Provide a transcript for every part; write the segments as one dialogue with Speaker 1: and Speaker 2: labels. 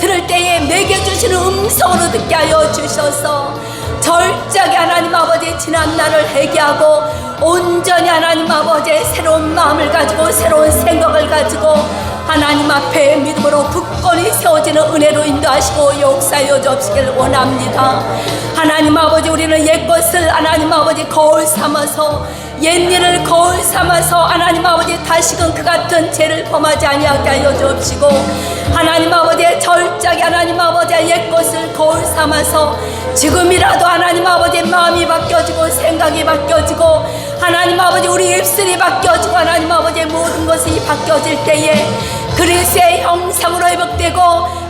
Speaker 1: 들을 때에 매겨주시는 음성으로 듣게 하여 주셔서 절적이 하나님 아버지 지난 날을 회개하고 온전히 하나님 아버지의 새로운 마음을 가지고 새로운 생각을 가지고 하나님 앞에 믿음으로 굳건히 세워지는 은혜로 인도하시고 역사하여 주시길 원합니다. 하나님 아버지, 우리는 옛것을 하나님 아버지 거울 삼아서 옛일을 거울 삼아서 하나님 아버지 다시금 그 같은 죄를 범하지 아니하게 하여 주옵시고, 하나님 아버지의 절작이 하나님 아버지의 옛것을 거울 삼아서 지금이라도 하나님 아버지의 마음이 바뀌어지고 생각이 바뀌어지고 하나님 아버지 우리 입술이 바뀌어지고 하나님 아버지의 모든 것이 바뀌어질 때에 그리스도의 형상으로 회복되고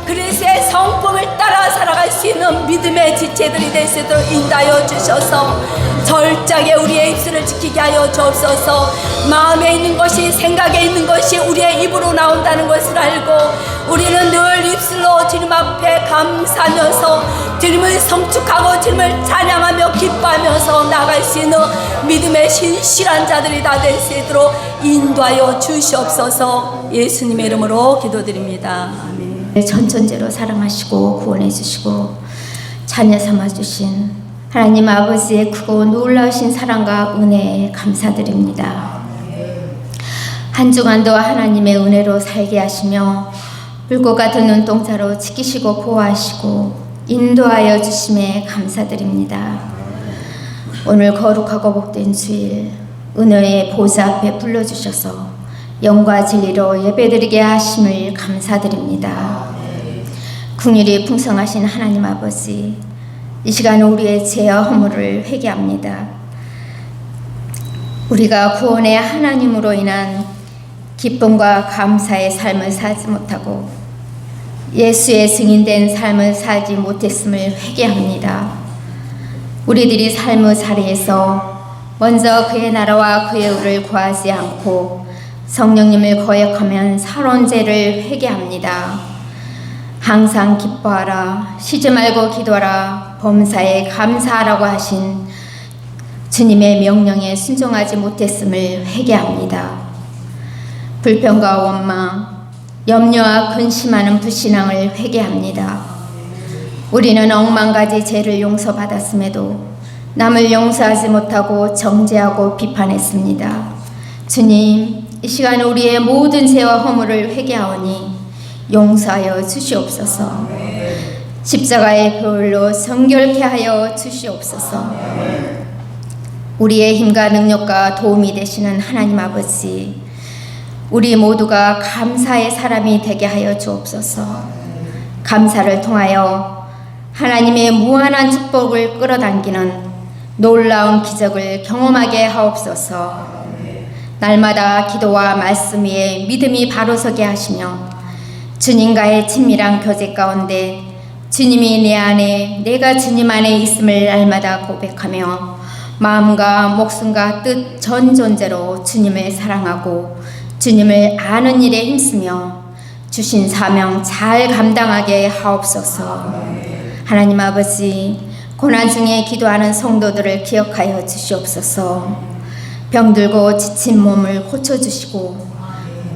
Speaker 1: 그리스도의 성품을 따라 살아갈 수 있는 믿음의 지체들이 될 수 있도록 인도하여 주셔서 절작에 우리의 입술을 지키게 하여 주옵소서. 마음에 있는 것이 생각에 있는 것이 우리의 입으로 나온다는 것을 알고 우리는 늘 입술로 주님 앞에 감사하면서 주님을 성축하고 주님을 찬양하며 기뻐하면서 나갈 수 있는 믿음의 신실한 자들이 다 될 수 있도록 인도하여 주시옵소서. 예수님의 이름으로 기도드립니다. 아멘.
Speaker 2: 전천제로 사랑하시고 구원해 주시고 자녀 삼아 주신 하나님 아버지의 크고 놀라우신 사랑과 은혜에 감사드립니다. 한 주간도 하나님의 은혜로 살게 하시며 불꽃 같은 눈동자로 지키시고 보호하시고 인도하여 주심에 감사드립니다. 오늘 거룩하고 복된 주일 은혜의 보좌 앞에 불러주셔서 영과 진리로 예배드리게 하심을 감사드립니다. 긍휼이 풍성하신 하나님 아버지, 이 시간 우리의 죄와 허물을 회개합니다. 우리가 구원의 하나님으로 인한 기쁨과 감사의 삶을 살지 못하고 예수의 증인된 삶을 살지 못했음을 회개합니다. 우리들이 삶의 자리에서 먼저 그의 나라와 그의 의를 구하지 않고 성령님을 거역하면 살아온 죄를 회개합니다. 항상 기뻐하라, 쉬지 말고 기도하라, 범사에 감사하라고 하신 주님의 명령에 순종하지 못했음을 회개합니다. 불평과 원망, 염려와 근심하는 불신앙을 회개합니다. 우리는 억만가지 죄를 용서받았음에도 남을 용서하지 못하고 정죄하고 비판했습니다. 주님, 이 시간 우리의 모든 죄와 허물을 회개하오니 용서하여 주시옵소서. 십자가의 보혈로 정결케 하여 주시옵소서. 우리의 힘과 능력과 도움이 되시는 하나님 아버지, 우리 모두가 감사의 사람이 되게 하여 주옵소서. 감사를 통하여 하나님의 무한한 축복을 끌어당기는 놀라운 기적을 경험하게 하옵소서. 날마다 기도와 말씀 위에 믿음이 바로 서게 하시며 주님과의 친밀한 교제 가운데 주님이 내 안에 내가 주님 안에 있음을 날마다 고백하며 마음과 목숨과 뜻 전 존재로 주님을 사랑하고 주님을 아는 일에 힘쓰며 주신 사명 잘 감당하게 하옵소서. 하나님 아버지, 고난 중에 기도하는 성도들을 기억하여 주시옵소서. 병들고 지친 몸을 고쳐주시고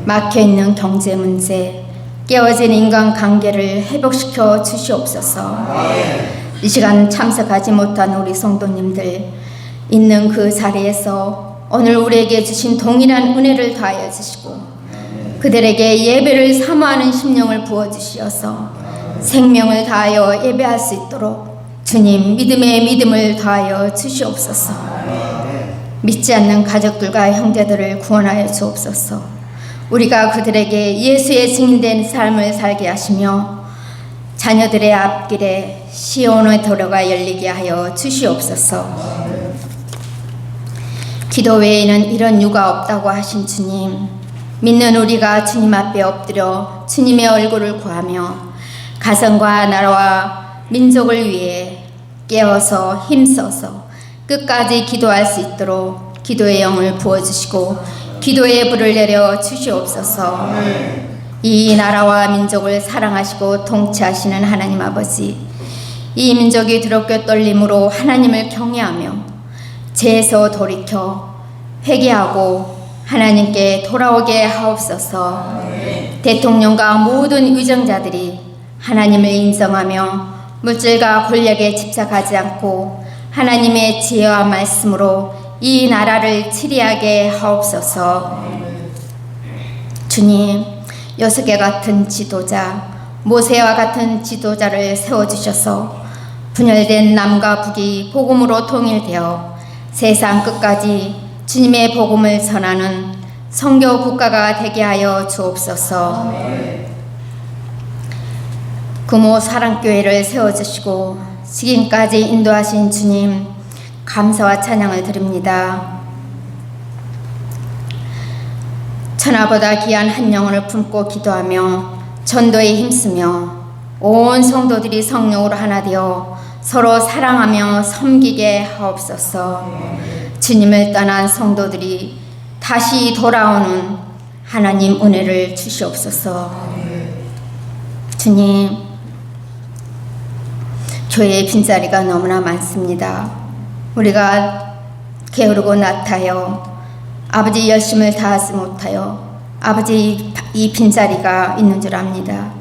Speaker 2: 막혀있는 경제 문제, 깨어진 인간관계를 회복시켜 주시옵소서. 이 시간 참석하지 못한 우리 성도님들 있는 그 자리에서 오늘 우리에게 주신 동일한 은혜를 더하여 주시고 그들에게 예배를 사모하는 심령을 부어주시어서 생명을 다하여 예배할 수 있도록 주님 믿음의 믿음을 더하여 주시옵소서. 믿지 않는 가족들과 형제들을 구원하여 주옵소서. 우리가 그들에게 예수의 증인된 삶을 살게 하시며 자녀들의 앞길에 시온의 도로가 열리게 하여 주시옵소서. 기도 외에는 이런 유가 없다고 하신 주님, 믿는 우리가 주님 앞에 엎드려 주님의 얼굴을 구하며 가정과 나라와 민족을 위해 깨어서 힘써서 끝까지 기도할 수 있도록 기도의 영을 부어주시고 기도의 불을 내려 주시옵소서. 이 나라와 민족을 사랑하시고 통치하시는 하나님 아버지, 이 민족이 두렵게 떨림으로 하나님을 경외하며 죄에서 돌이켜 회개하고 하나님께 돌아오게 하옵소서. 대통령과 모든 위정자들이 하나님을 인정하며 물질과 권력에 집착하지 않고 하나님의 지혜와 말씀으로 이 나라를 치리하게 하옵소서. 주님, 요셉과 같은 지도자, 모세와 같은 지도자를 세워주셔서 분열된 남과 북이 복음으로 통일되어 세상 끝까지 주님의 복음을 전하는 선교 국가가 되게 하여 주옵소서. 금호 사랑교회를 세워주시고 지금까지 인도하신 주님, 감사와 찬양을 드립니다. 천하보다 귀한 한 영혼을 품고 기도하며 전도에 힘쓰며 온 성도들이 성령으로 하나 되어 서로 사랑하며 섬기게 하옵소서. 주님을 떠난 성도들이 다시 돌아오는 하나님 은혜를 주시옵소서. 주님, 교회의 빈자리가 너무나 많습니다. 우리가 게으르고 나타여 아버지 열심을 다하지 못하여 아버지 이 빈자리가 있는 줄 압니다.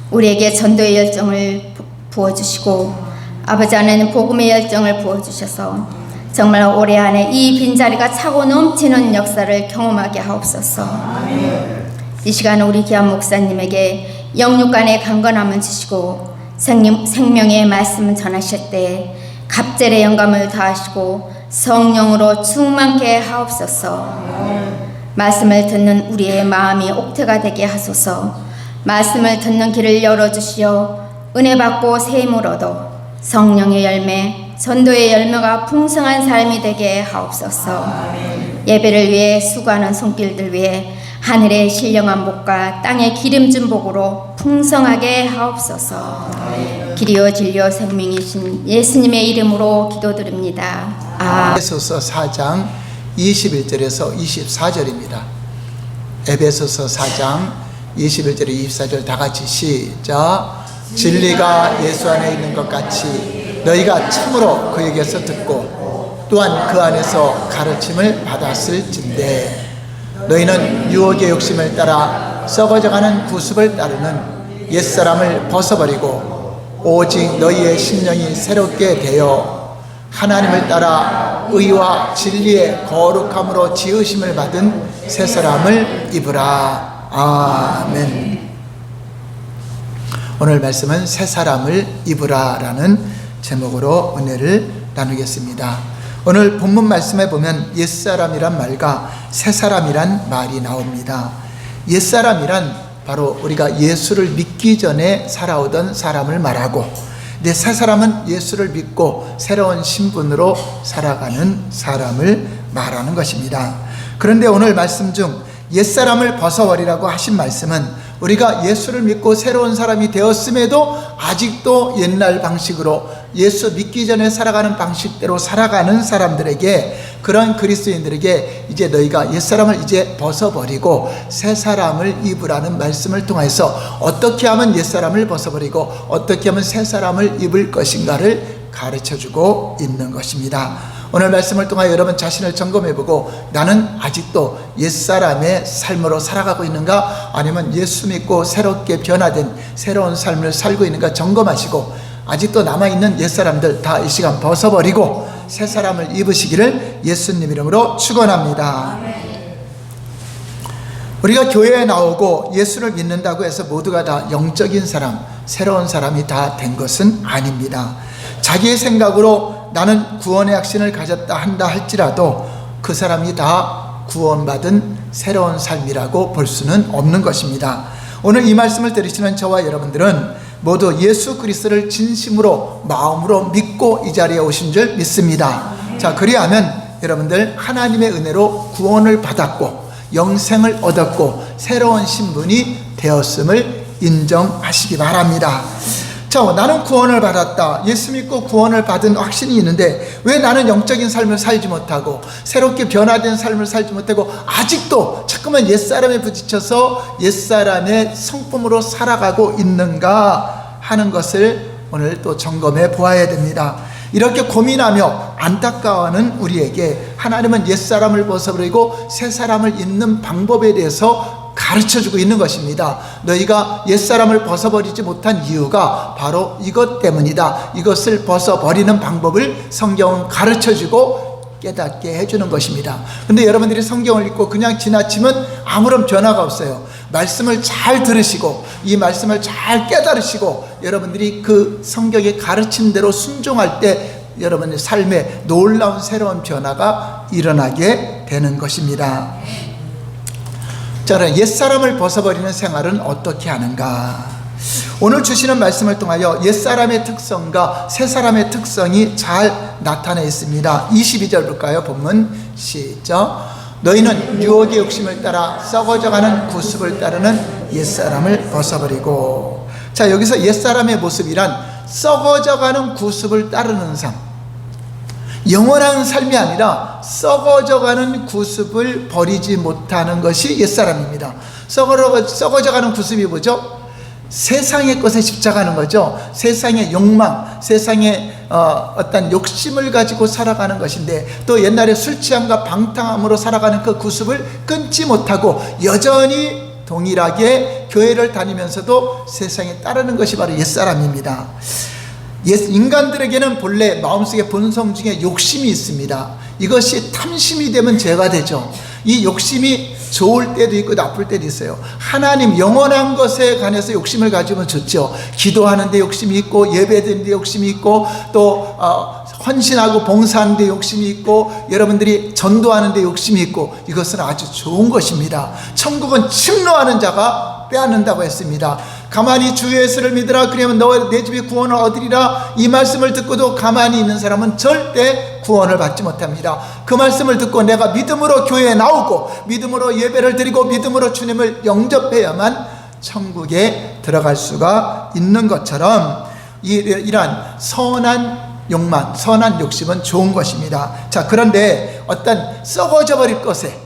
Speaker 2: 우리에게 전도의 열정을 부어주시고 아버지 안에는 복음의 열정을 부어주셔서 정말 올해 안에 이 빈자리가 차고 넘치는 역사를 경험하게 하옵소서. 이 시간 우리 귀한 목사님에게 영육간의 강건함을 주시고 생명의 말씀을 전하실 때 갑절의 영감을 더하시고 성령으로 충만케 하옵소서. 말씀을 듣는 우리의 마음이 옥태가 되게 하소서. 말씀을 듣는 길을 열어주시어 은혜 받고 세임을 얻어 성령의 열매, 전도의 열매가 풍성한 삶이 되게 하옵소서. 예배를 위해 수고하는 손길들 위해 하늘의 신령한 복과 땅의 기름진 복으로 풍성하게 하옵소서. 길이요 진리요 생명이신 예수님의 이름으로 기도드립니다.
Speaker 3: 에베소서 4장 21절에서 24절입니다. 에베소서 4장 21절에 24절 다 같이 시작. 진리가 예수 안에 있는 것 같이 너희가 참으로 그에게서 듣고 또한 그 안에서 가르침을 받았을진대 너희는 유혹의 욕심을 따라 썩어져가는 구습을 따르는 옛사람을 벗어버리고 오직 너희의 심령이 새롭게 되어 하나님을 따라 의와 진리의 거룩함으로 지으심을 받은 새 사람을 입으라. 아멘. 오늘 말씀은 새 사람을 입으라 라는 제목으로 은혜를 나누겠습니다. 오늘 본문 말씀에 보면 옛사람이란 말과 새사람이란 말이 나옵니다. 옛사람이란 바로 우리가 예수를 믿기 전에 살아오던 사람을 말하고, 근데 새사람은 예수를 믿고 새로운 신분으로 살아가는 사람을 말하는 것입니다. 그런데 오늘 말씀 중 옛사람을 벗어버리라고 하신 말씀은 우리가 예수를 믿고 새로운 사람이 되었음에도 아직도 옛날 방식으로 예수 믿기 전에 살아가는 방식대로 살아가는 사람들에게, 그런 그리스도인들에게 이제 너희가 옛사람을 이제 벗어버리고 새사람을 입으라는 말씀을 통해서 어떻게 하면 옛사람을 벗어버리고 어떻게 하면 새사람을 입을 것인가를 가르쳐주고 있는 것입니다. 오늘 말씀을 통하여 여러분 자신을 점검해보고 나는 아직도 옛사람의 삶으로 살아가고 있는가, 아니면 예수 믿고 새롭게 변화된 새로운 삶을 살고 있는가 점검하시고, 아직도 남아있는 옛사람들 다 이 시간 벗어버리고 새사람을 입으시기를 예수님 이름으로 축원합니다. 우리가 교회에 나오고 예수를 믿는다고 해서 모두가 다 영적인 사람, 새로운 사람이 다 된 것은 아닙니다. 자기의 생각으로 나는 구원의 확신을 가졌다 한다 할지라도 그 사람이 다 구원받은 새로운 삶이라고 볼 수는 없는 것입니다. 오늘 이 말씀을 들으시는 저와 여러분들은 모두 예수 그리스도를 진심으로 마음으로 믿고 이 자리에 오신 줄 믿습니다. 자, 그리하면 여러분들 하나님의 은혜로 구원을 받았고 영생을 얻었고 새로운 신분이 되었음을 인정하시기 바랍니다. 자, 나는 구원을 받았다, 예수 믿고 구원을 받은 확신이 있는데 왜 나는 영적인 삶을 살지 못하고 새롭게 변화된 삶을 살지 못하고 아직도 자꾸만 옛사람에 부딪혀서 옛사람의 성품으로 살아가고 있는가 하는 것을 오늘 또 점검해 보아야 됩니다. 이렇게 고민하며 안타까워하는 우리에게 하나님은 옛사람을 벗어버리고 새사람을 입는 방법에 대해서 가르쳐주고 있는 것입니다. 너희가 옛사람을 벗어버리지 못한 이유가 바로 이것 때문이다. 이것을 벗어버리는 방법을 성경은 가르쳐주고 깨닫게 해주는 것입니다. 근데 여러분들이 성경을 읽고 그냥 지나치면 아무런 변화가 없어요. 말씀을 잘 들으시고 이 말씀을 잘 깨달으시고 여러분들이 그 성경의 가르침대로 순종할 때 여러분의 삶에 놀라운 새로운 변화가 일어나게 되는 것입니다. 자, 그럼 옛사람을 벗어버리는 생활은 어떻게 하는가? 오늘 주시는 말씀을 통하여 옛사람의 특성과 새사람의 특성이 잘 나타나 있습니다. 22절 볼까요? 본문 시작. 너희는 유혹의 욕심을 따라 썩어져가는 구습을 따르는 옛사람을 벗어버리고. 자, 여기서 옛사람의 모습이란 썩어져가는 구습을 따르는 삶, 영원한 삶이 아니라 썩어져가는 구습을 버리지 못하는 것이 옛사람입니다. 썩어져가는 구습이 뭐죠? 세상의 것에 집착하는 거죠. 세상의 욕망, 세상의 어떤 욕심을 가지고 살아가는 것인데, 또 옛날에 술 취함과 방탕함으로 살아가는 그 구습을 끊지 못하고 여전히 동일하게 교회를 다니면서도 세상에 따르는 것이 바로 옛사람입니다. 인간들에게는 본래 마음속의 본성 중에 욕심이 있습니다. 이것이 탐심이 되면 죄가 되죠. 이 욕심이 좋을 때도 있고 나쁠 때도 있어요. 하나님 영원한 것에 관해서 욕심을 가지면 좋죠. 기도하는데 욕심이 있고 예배드리는데 욕심이 있고 또 헌신하고 봉사하는데 욕심이 있고 여러분들이 전도하는데 욕심이 있고, 이것은 아주 좋은 것입니다. 천국은 침노하는 자가 빼앗는다고 했습니다. 가만히 주 예수를 믿으라, 그러면 너 내 집에 구원을 얻으리라. 이 말씀을 듣고도 가만히 있는 사람은 절대 구원을 받지 못합니다. 그 말씀을 듣고 내가 믿음으로 교회에 나오고 믿음으로 예배를 드리고 믿음으로 주님을 영접해야만 천국에 들어갈 수가 있는 것처럼 이러한 선한 욕망, 선한 욕심은 좋은 것입니다. 자, 그런데 어떤 썩어져 버릴 것에,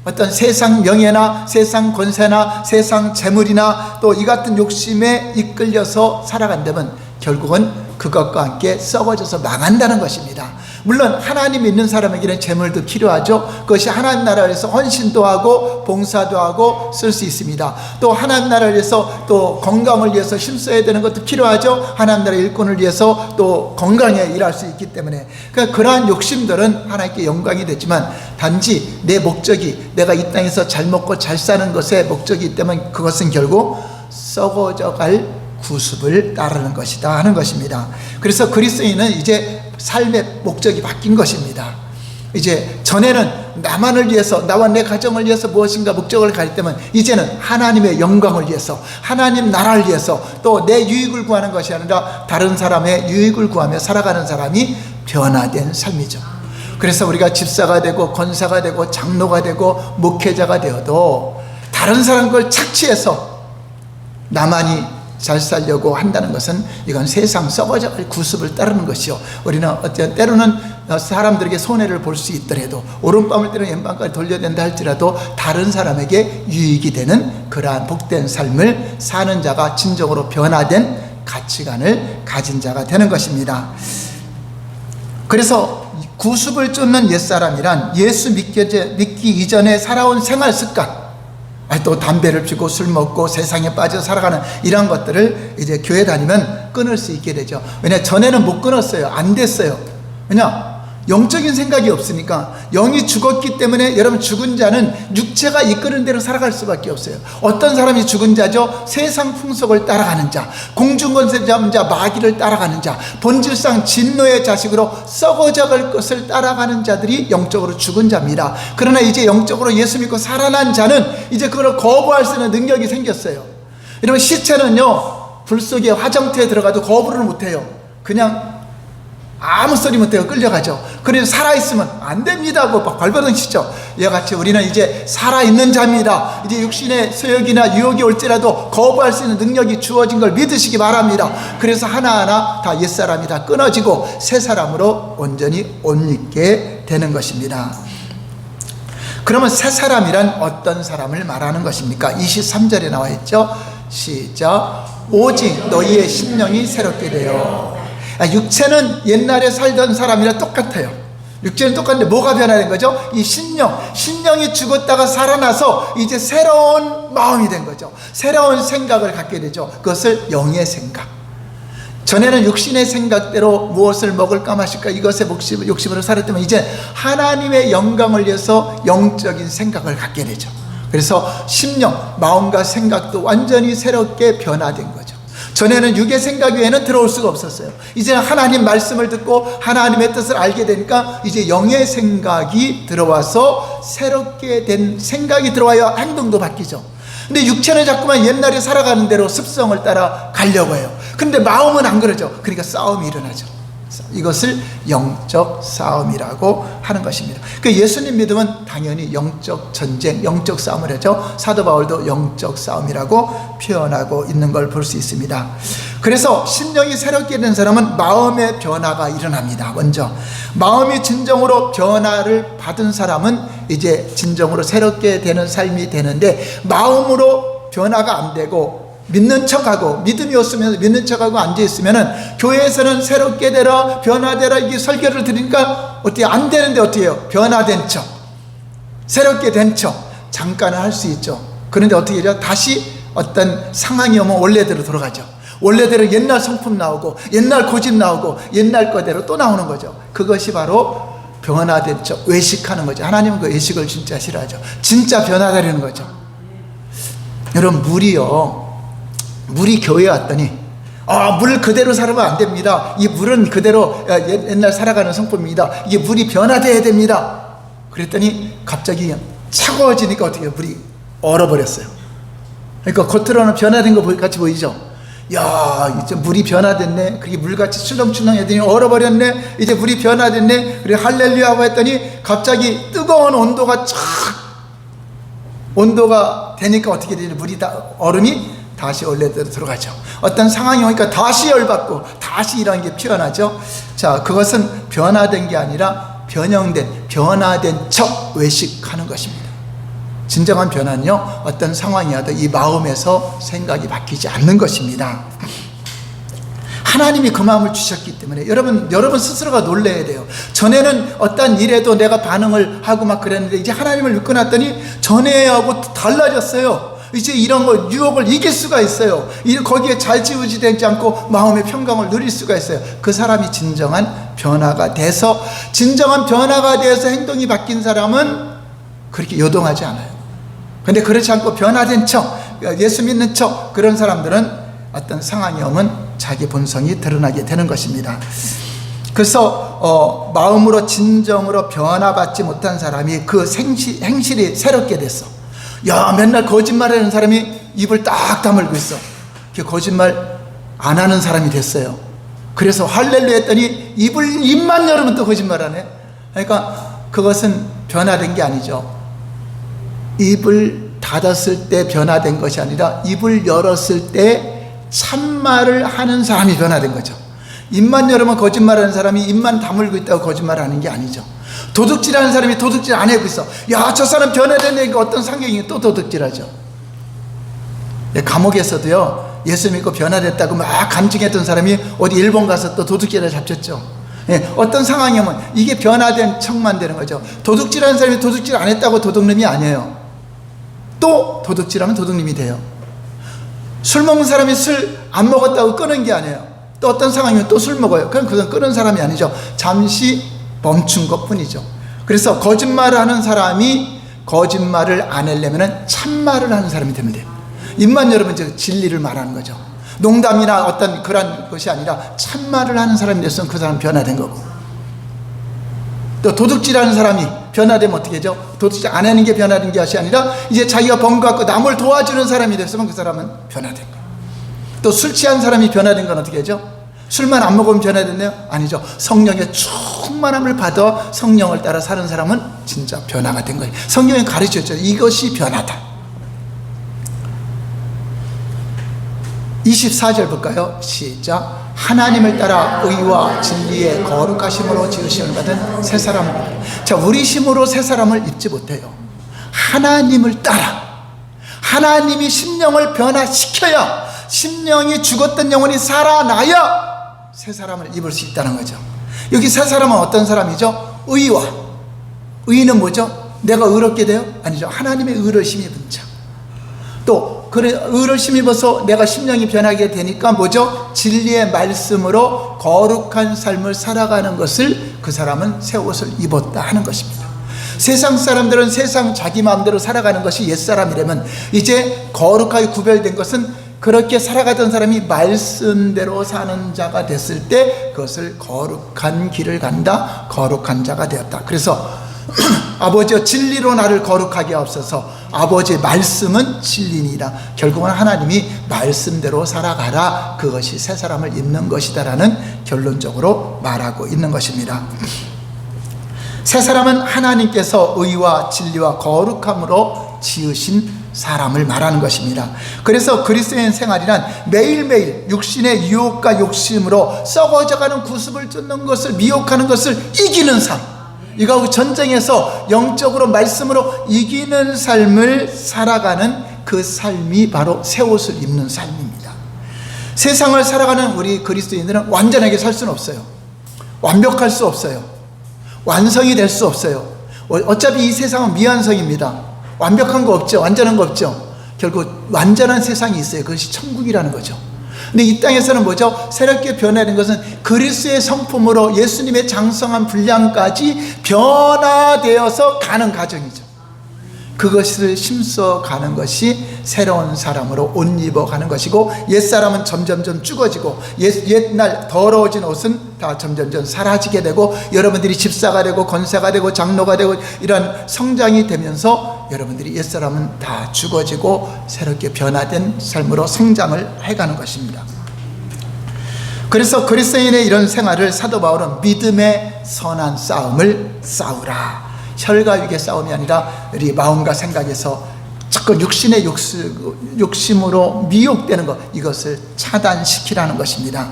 Speaker 3: 어떤 세상 명예나 세상 권세나 세상 재물이나 또 이 같은 욕심에 이끌려서 살아간다면 결국은 그것과 함께 썩어져서 망한다는 것입니다. 물론 하나님 믿는 사람에게는 재물도 필요하죠. 그것이 하나님 나라를 위해서 헌신도 하고 봉사도 하고 쓸 수 있습니다. 또 하나님 나라를 위해서 또 건강을 위해서 힘써야 되는 것도 필요하죠. 하나님 나라 일꾼을 위해서 또 건강에 일할 수 있기 때문에, 그러니까 그러한 욕심들은 하나님께 영광이 되지만 단지 내 목적이 내가 이 땅에서 잘 먹고 잘 사는 것에 목적이 있다면 그것은 결국 썩어져갈 구습을 따르는 것이다 하는 것입니다. 그래서 그리스도인은 이제 삶의 목적이 바뀐 것입니다. 이제 전에는 나만을 위해서, 나와 내 가정을 위해서 무엇인가 목적을 가질 때면 이제는 하나님의 영광을 위해서, 하나님 나라를 위해서, 또 내 유익을 구하는 것이 아니라 다른 사람의 유익을 구하며 살아가는 사람이 변화된 삶이죠. 그래서 우리가 집사가 되고 권사가 되고 장로가 되고 목회자가 되어도 다른 사람 걸 착취해서 나만이 잘 살려고 한다는 것은 이건 세상 썩어져갈 구습을 따르는 것이요, 우리는 어떤 때로는 사람들에게 손해를 볼 수 있더라도, 오른밤을 때는 왼밤까지 돌려야 된다 할지라도 다른 사람에게 유익이 되는 그러한 복된 삶을 사는 자가 진정으로 변화된 가치관을 가진 자가 되는 것입니다. 그래서 구습을 쫓는 옛사람이란 예수 믿기 이전에 살아온 생활 습관, 또 담배를 피고 술 먹고 세상에 빠져 살아가는 이런 것들을 이제 교회 다니면 끊을 수 있게 되죠. 왜냐, 전에는 못 끊었어요. 안 됐어요. 왜냐, 영적인 생각이 없으니까. 영이 죽었기 때문에 여러분, 죽은 자는 육체가 이끄는 대로 살아갈 수밖에 없어요. 어떤 사람이 죽은 자죠? 세상 풍속을 따라가는 자, 공중권세 잡은 자, 마귀를 따라가는 자, 본질상 진노의 자식으로 썩어져갈 것을 따라가는 자들이 영적으로 죽은 자입니다. 그러나 이제 영적으로 예수 믿고 살아난 자는 이제 그걸 거부할 수 있는 능력이 생겼어요. 여러분, 시체는요 불 속에 화정터에 들어가도 거부를 못해요. 그냥 아무 소리 못해요. 끌려가죠. 그래서 살아있으면 안 됩니다 하고 막 발버둥 치죠. 이와 같이 우리는 이제 살아있는 자입니다. 이제 육신의 소욕이나 유혹이 올지라도 거부할 수 있는 능력이 주어진 걸 믿으시기 바랍니다. 그래서 하나하나 다 옛사람이 다 끊어지고 새 사람으로 온전히 옷 입게 되는 것입니다. 그러면 새 사람이란 어떤 사람을 말하는 것입니까? 23절에 나와 있죠. 시작. 오직 너희의 심령이 새롭게 되어. 육체는 옛날에 살던 사람이랑 똑같아요. 육체는 똑같은데 뭐가 변화된 거죠? 이 신령이 죽었다가 살아나서 이제 새로운 마음이 된 거죠. 새로운 생각을 갖게 되죠. 그것을 영의 생각. 전에는 육신의 생각대로 무엇을 먹을까 마실까 이것에 욕심으로 살았다면 이제 하나님의 영광을 위해서 영적인 생각을 갖게 되죠. 그래서 심령, 마음과 생각도 완전히 새롭게 변화된 거죠. 전에는 육의 생각 외에는 들어올 수가 없었어요. 이제 하나님 말씀을 듣고 하나님의 뜻을 알게 되니까 이제 영의 생각이 들어와서 새롭게 된 생각이 들어와야 행동도 바뀌죠. 근데 육체는 자꾸만 옛날에 살아가는 대로 습성을 따라 가려고 해요. 근데 마음은 안 그러죠. 그러니까 싸움이 일어나죠. 이것을 영적 싸움이라고 하는 것입니다. 그 예수님 믿으면 당연히 영적 전쟁, 영적 싸움을 하죠. 사도 바울도 영적 싸움이라고 표현하고 있는 걸 볼 수 있습니다. 그래서 심령이 새롭게 된 사람은 마음의 변화가 일어납니다. 먼저 마음이 진정으로 변화를 받은 사람은 이제 진정으로 새롭게 되는 삶이 되는데, 마음으로 변화가 안 되고 믿는 척하고 믿음이 없으면 믿는 척하고 앉아있으면 교회에서는 새롭게 되라 변화되라 이게 설교를 들으니까 어떻게 안 되는데 어떻게 해요? 변화된 척, 새롭게 된 척 잠깐은 할 수 있죠. 그런데 어떻게 해요? 다시 어떤 상황이 오면 원래대로 돌아가죠. 원래대로 옛날 성품 나오고 옛날 고집 나오고 옛날 거대로 또 나오는 거죠. 그것이 바로 변화된 척, 외식하는 거죠. 하나님은 그 외식을 진짜 싫어하죠. 진짜 변화되려는 거죠. 여러분, 물이 교회에 왔더니 물 그대로 살아면 안 됩니다. 이 물은 그대로 옛날 살아가는 성품입니다. 이게 물이 변화돼야 됩니다. 그랬더니 갑자기 차가워지니까 어떻게 해요? 물이 얼어버렸어요. 그러니까 겉으로는 변화된 거 같이 보이죠? 야, 이제 물이 변화됐네. 그게 물같이 출렁출렁했더니 얼어버렸네. 이제 물이 변화됐네. 그리고 할렐루야고 했더니 갑자기 뜨거운 온도가 되니까 어떻게 되죠? 얼음이 다시 원래대로 들어가죠. 어떤 상황이 오니까 다시 열받고 다시 이런 게 피어나죠. 자, 그것은 변화된 게 아니라 변화된 척 외식하는 것입니다. 진정한 변화는요, 어떤 상황이 와도 이 마음에서 생각이 바뀌지 않는 것입니다. 하나님이 그 마음을 주셨기 때문에 여러분 스스로가 놀라야 돼요. 전에는 어떤 일에도 내가 반응을 하고 막 그랬는데 이제 하나님을 믿고 났더니 전에하고 달라졌어요. 이제 이런 거 유혹을 이길 수가 있어요. 거기에 잘지우지되지 않고 마음의 평강을 누릴 수가 있어요. 그 사람이 진정한 변화가 돼서 행동이 바뀐 사람은 그렇게 요동하지 않아요. 근데 그렇지 않고 변화된 척, 예수 믿는 척, 그런 사람들은 어떤 상황이 오면 자기 본성이 드러나게 되는 것입니다. 그래서 마음으로 진정으로 변화받지 못한 사람이 그 행실이 새롭게 됐어. 야, 맨날 거짓말하는 사람이 입을 딱 다물고 있어. 거짓말 안 하는 사람이 됐어요. 그래서 할렐루야 했더니 입만 열으면 또 거짓말하네. 그러니까 그것은 변화된 게 아니죠. 입을 닫았을 때 변화된 것이 아니라 입을 열었을 때 참말을 하는 사람이 변화된 거죠. 입만 열으면 거짓말하는 사람이 입만 다물고 있다고 거짓말하는 게 아니죠. 도둑질하는 사람이 도둑질 안 하고 있어. 야, 저 사람 변화됐네. 어떤 상경이 또 도둑질하죠. 감옥에서도요, 예수 믿고 변화됐다고 막 간증했던 사람이 어디 일본 가서 또 도둑질을 잡혔죠. 어떤 상황이 오면 이게 변화된 척만 되는 거죠. 도둑질하는 사람이 도둑질 안 했다고 도둑놈이 아니에요. 또 도둑질하면 도둑님이 돼요. 술 먹는 사람이 술 안 먹었다고 끊은 게 아니에요. 또 어떤 상황이면 또 술 먹어요. 그럼 그건 끊은 사람이 아니죠. 잠시 멈춘 것 뿐이죠. 그래서 거짓말을 하는 사람이 거짓말을 안 하려면 참말을 하는 사람이 되면 돼요. 입만 열으면 이제 진리를 말하는 거죠. 농담이나 어떤 그런 것이 아니라 참말을 하는 사람이 됐으면 그 사람 변화된 거고. 또 도둑질하는 사람이 변화되면 어떻게 하죠? 도둑질 안 하는 게 변화된 것이 아니라 이제 자기가 번거롭고 남을 도와주는 사람이 됐으면 그 사람은 변화된 거예요. 또 술 취한 사람이 변화된 건 어떻게 하죠? 술만 안 먹으면 변화됐나요? 아니죠. 성령의 충만함을 받아 성령을 따라 사는 사람은 진짜 변화가 된 거예요. 성령이 가르쳤죠. 이것이 변화다. 24절 볼까요? 시작. 하나님을 따라 의와 진리의 거룩하심으로 지으심을 받은 새 사람을. 자, 우리 힘으로 새 사람을 입지 못해요. 하나님을 따라 하나님이 심령을 변화시켜야, 심령이 죽었던 영혼이 살아나야 새 사람을 입을 수 있다는 거죠. 여기 새 사람은 어떤 사람이죠? 의는 뭐죠? 내가 의롭게 돼요? 아니죠. 하나님의 의를 힘입은 자. 또 그래 의를 힘입어서 내가 심령이 변하게 되니까 뭐죠? 진리의 말씀으로 거룩한 삶을 살아가는 것을 그 사람은 새 옷을 입었다 하는 것입니다. 세상 사람들은 세상 자기 마음대로 살아가는 것이 옛사람이라면, 이제 거룩하게 구별된 것은 그렇게 살아가던 사람이 말씀대로 사는 자가 됐을 때 그것을 거룩한 길을 간다, 거룩한 자가 되었다. 그래서 아버지여 진리로 나를 거룩하게 하옵소서. 아버지의 말씀은 진리니라. 결국은 하나님이 말씀대로 살아가라, 그것이 새 사람을 입는 것이다 라는 결론적으로 말하고 있는 것입니다. 새 사람은 하나님께서 의와 진리와 거룩함으로 지으신 사람을 말하는 것입니다. 그래서 그리스도인 생활이란 매일매일 육신의 유혹과 욕심으로 썩어져가는 구습을 쫓는 것을, 미혹하는 것을 이기는 삶, 이거 전쟁에서 영적으로 말씀으로 이기는 삶을 살아가는 그 삶이 바로 새 옷을 입는 삶입니다. 세상을 살아가는 우리 그리스도인들은 완전하게 살 수는 없어요. 완벽할 수 없어요. 완성이 될 수 없어요. 어차피 이 세상은 미완성입니다. 완벽한 거 없죠. 완전한 거 없죠. 결국 완전한 세상이 있어요. 그것이 천국이라는 거죠. 근데 이 땅에서는 뭐죠? 새롭게 변화되는 것은 그리스도의 성품으로 예수님의 장성한 분량까지 변화되어서 가는 과정이죠. 그것을 심어가는 것이 새로운 사람으로 옷 입어가는 것이고, 옛사람은 점점점 죽어지고 옛날 더러워진 옷은 다 점점점 사라지게 되고, 여러분들이 집사가 되고 권사가 되고 장로가 되고 이런 성장이 되면서 여러분들이 옛사람은 다 죽어지고 새롭게 변화된 삶으로 성장을 해가는 것입니다. 그래서 그리스도인의 이런 생활을 사도 바울은 믿음의 선한 싸움을 싸우라, 혈과 육의 싸움이 아니라 우리 마음과 생각에서 자꾸 육신의 욕심으로 미혹되는 것, 이것을 차단시키라는 것입니다.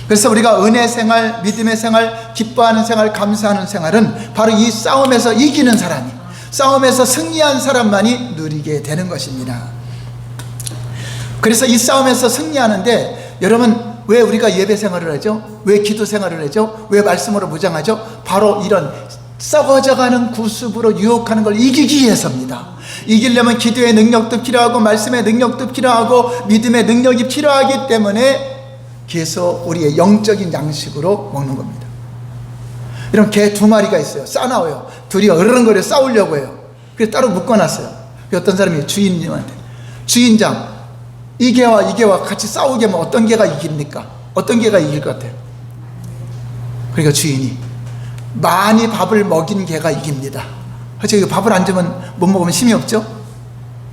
Speaker 3: 그래서 우리가 은혜 생활, 믿음의 생활, 기뻐하는 생활, 감사하는 생활은 바로 이 싸움에서 이기는 사람이, 싸움에서 승리한 사람만이 누리게 되는 것입니다. 그래서 이 싸움에서 승리하는데, 여러분 왜 우리가 예배 생활을 하죠? 왜 기도 생활을 하죠? 왜 말씀으로 무장하죠? 바로 이런 썩어져가는 구습으로 유혹하는 걸 이기기 위해서입니다. 이기려면 기도의 능력도 필요하고 말씀의 능력도 필요하고 믿음의 능력이 필요하기 때문에 계속 우리의 영적인 양식으로 먹는 겁니다. 이런 개 2마리가 있어요. 싸나워요. 둘이 어르렁거려 싸우려고 해요. 그래서 따로 묶어놨어요. 어떤 사람이 주인님한테, 주인장, 이 개와 이 개와 같이 싸우게 하면 어떤 개가 이깁니까? 어떤 개가 이길 것 같아요? 그러니까 주인이, 많이 밥을 먹인 개가 이깁니다. 그렇죠? 밥을 안 주면, 못 먹으면 힘이 없죠?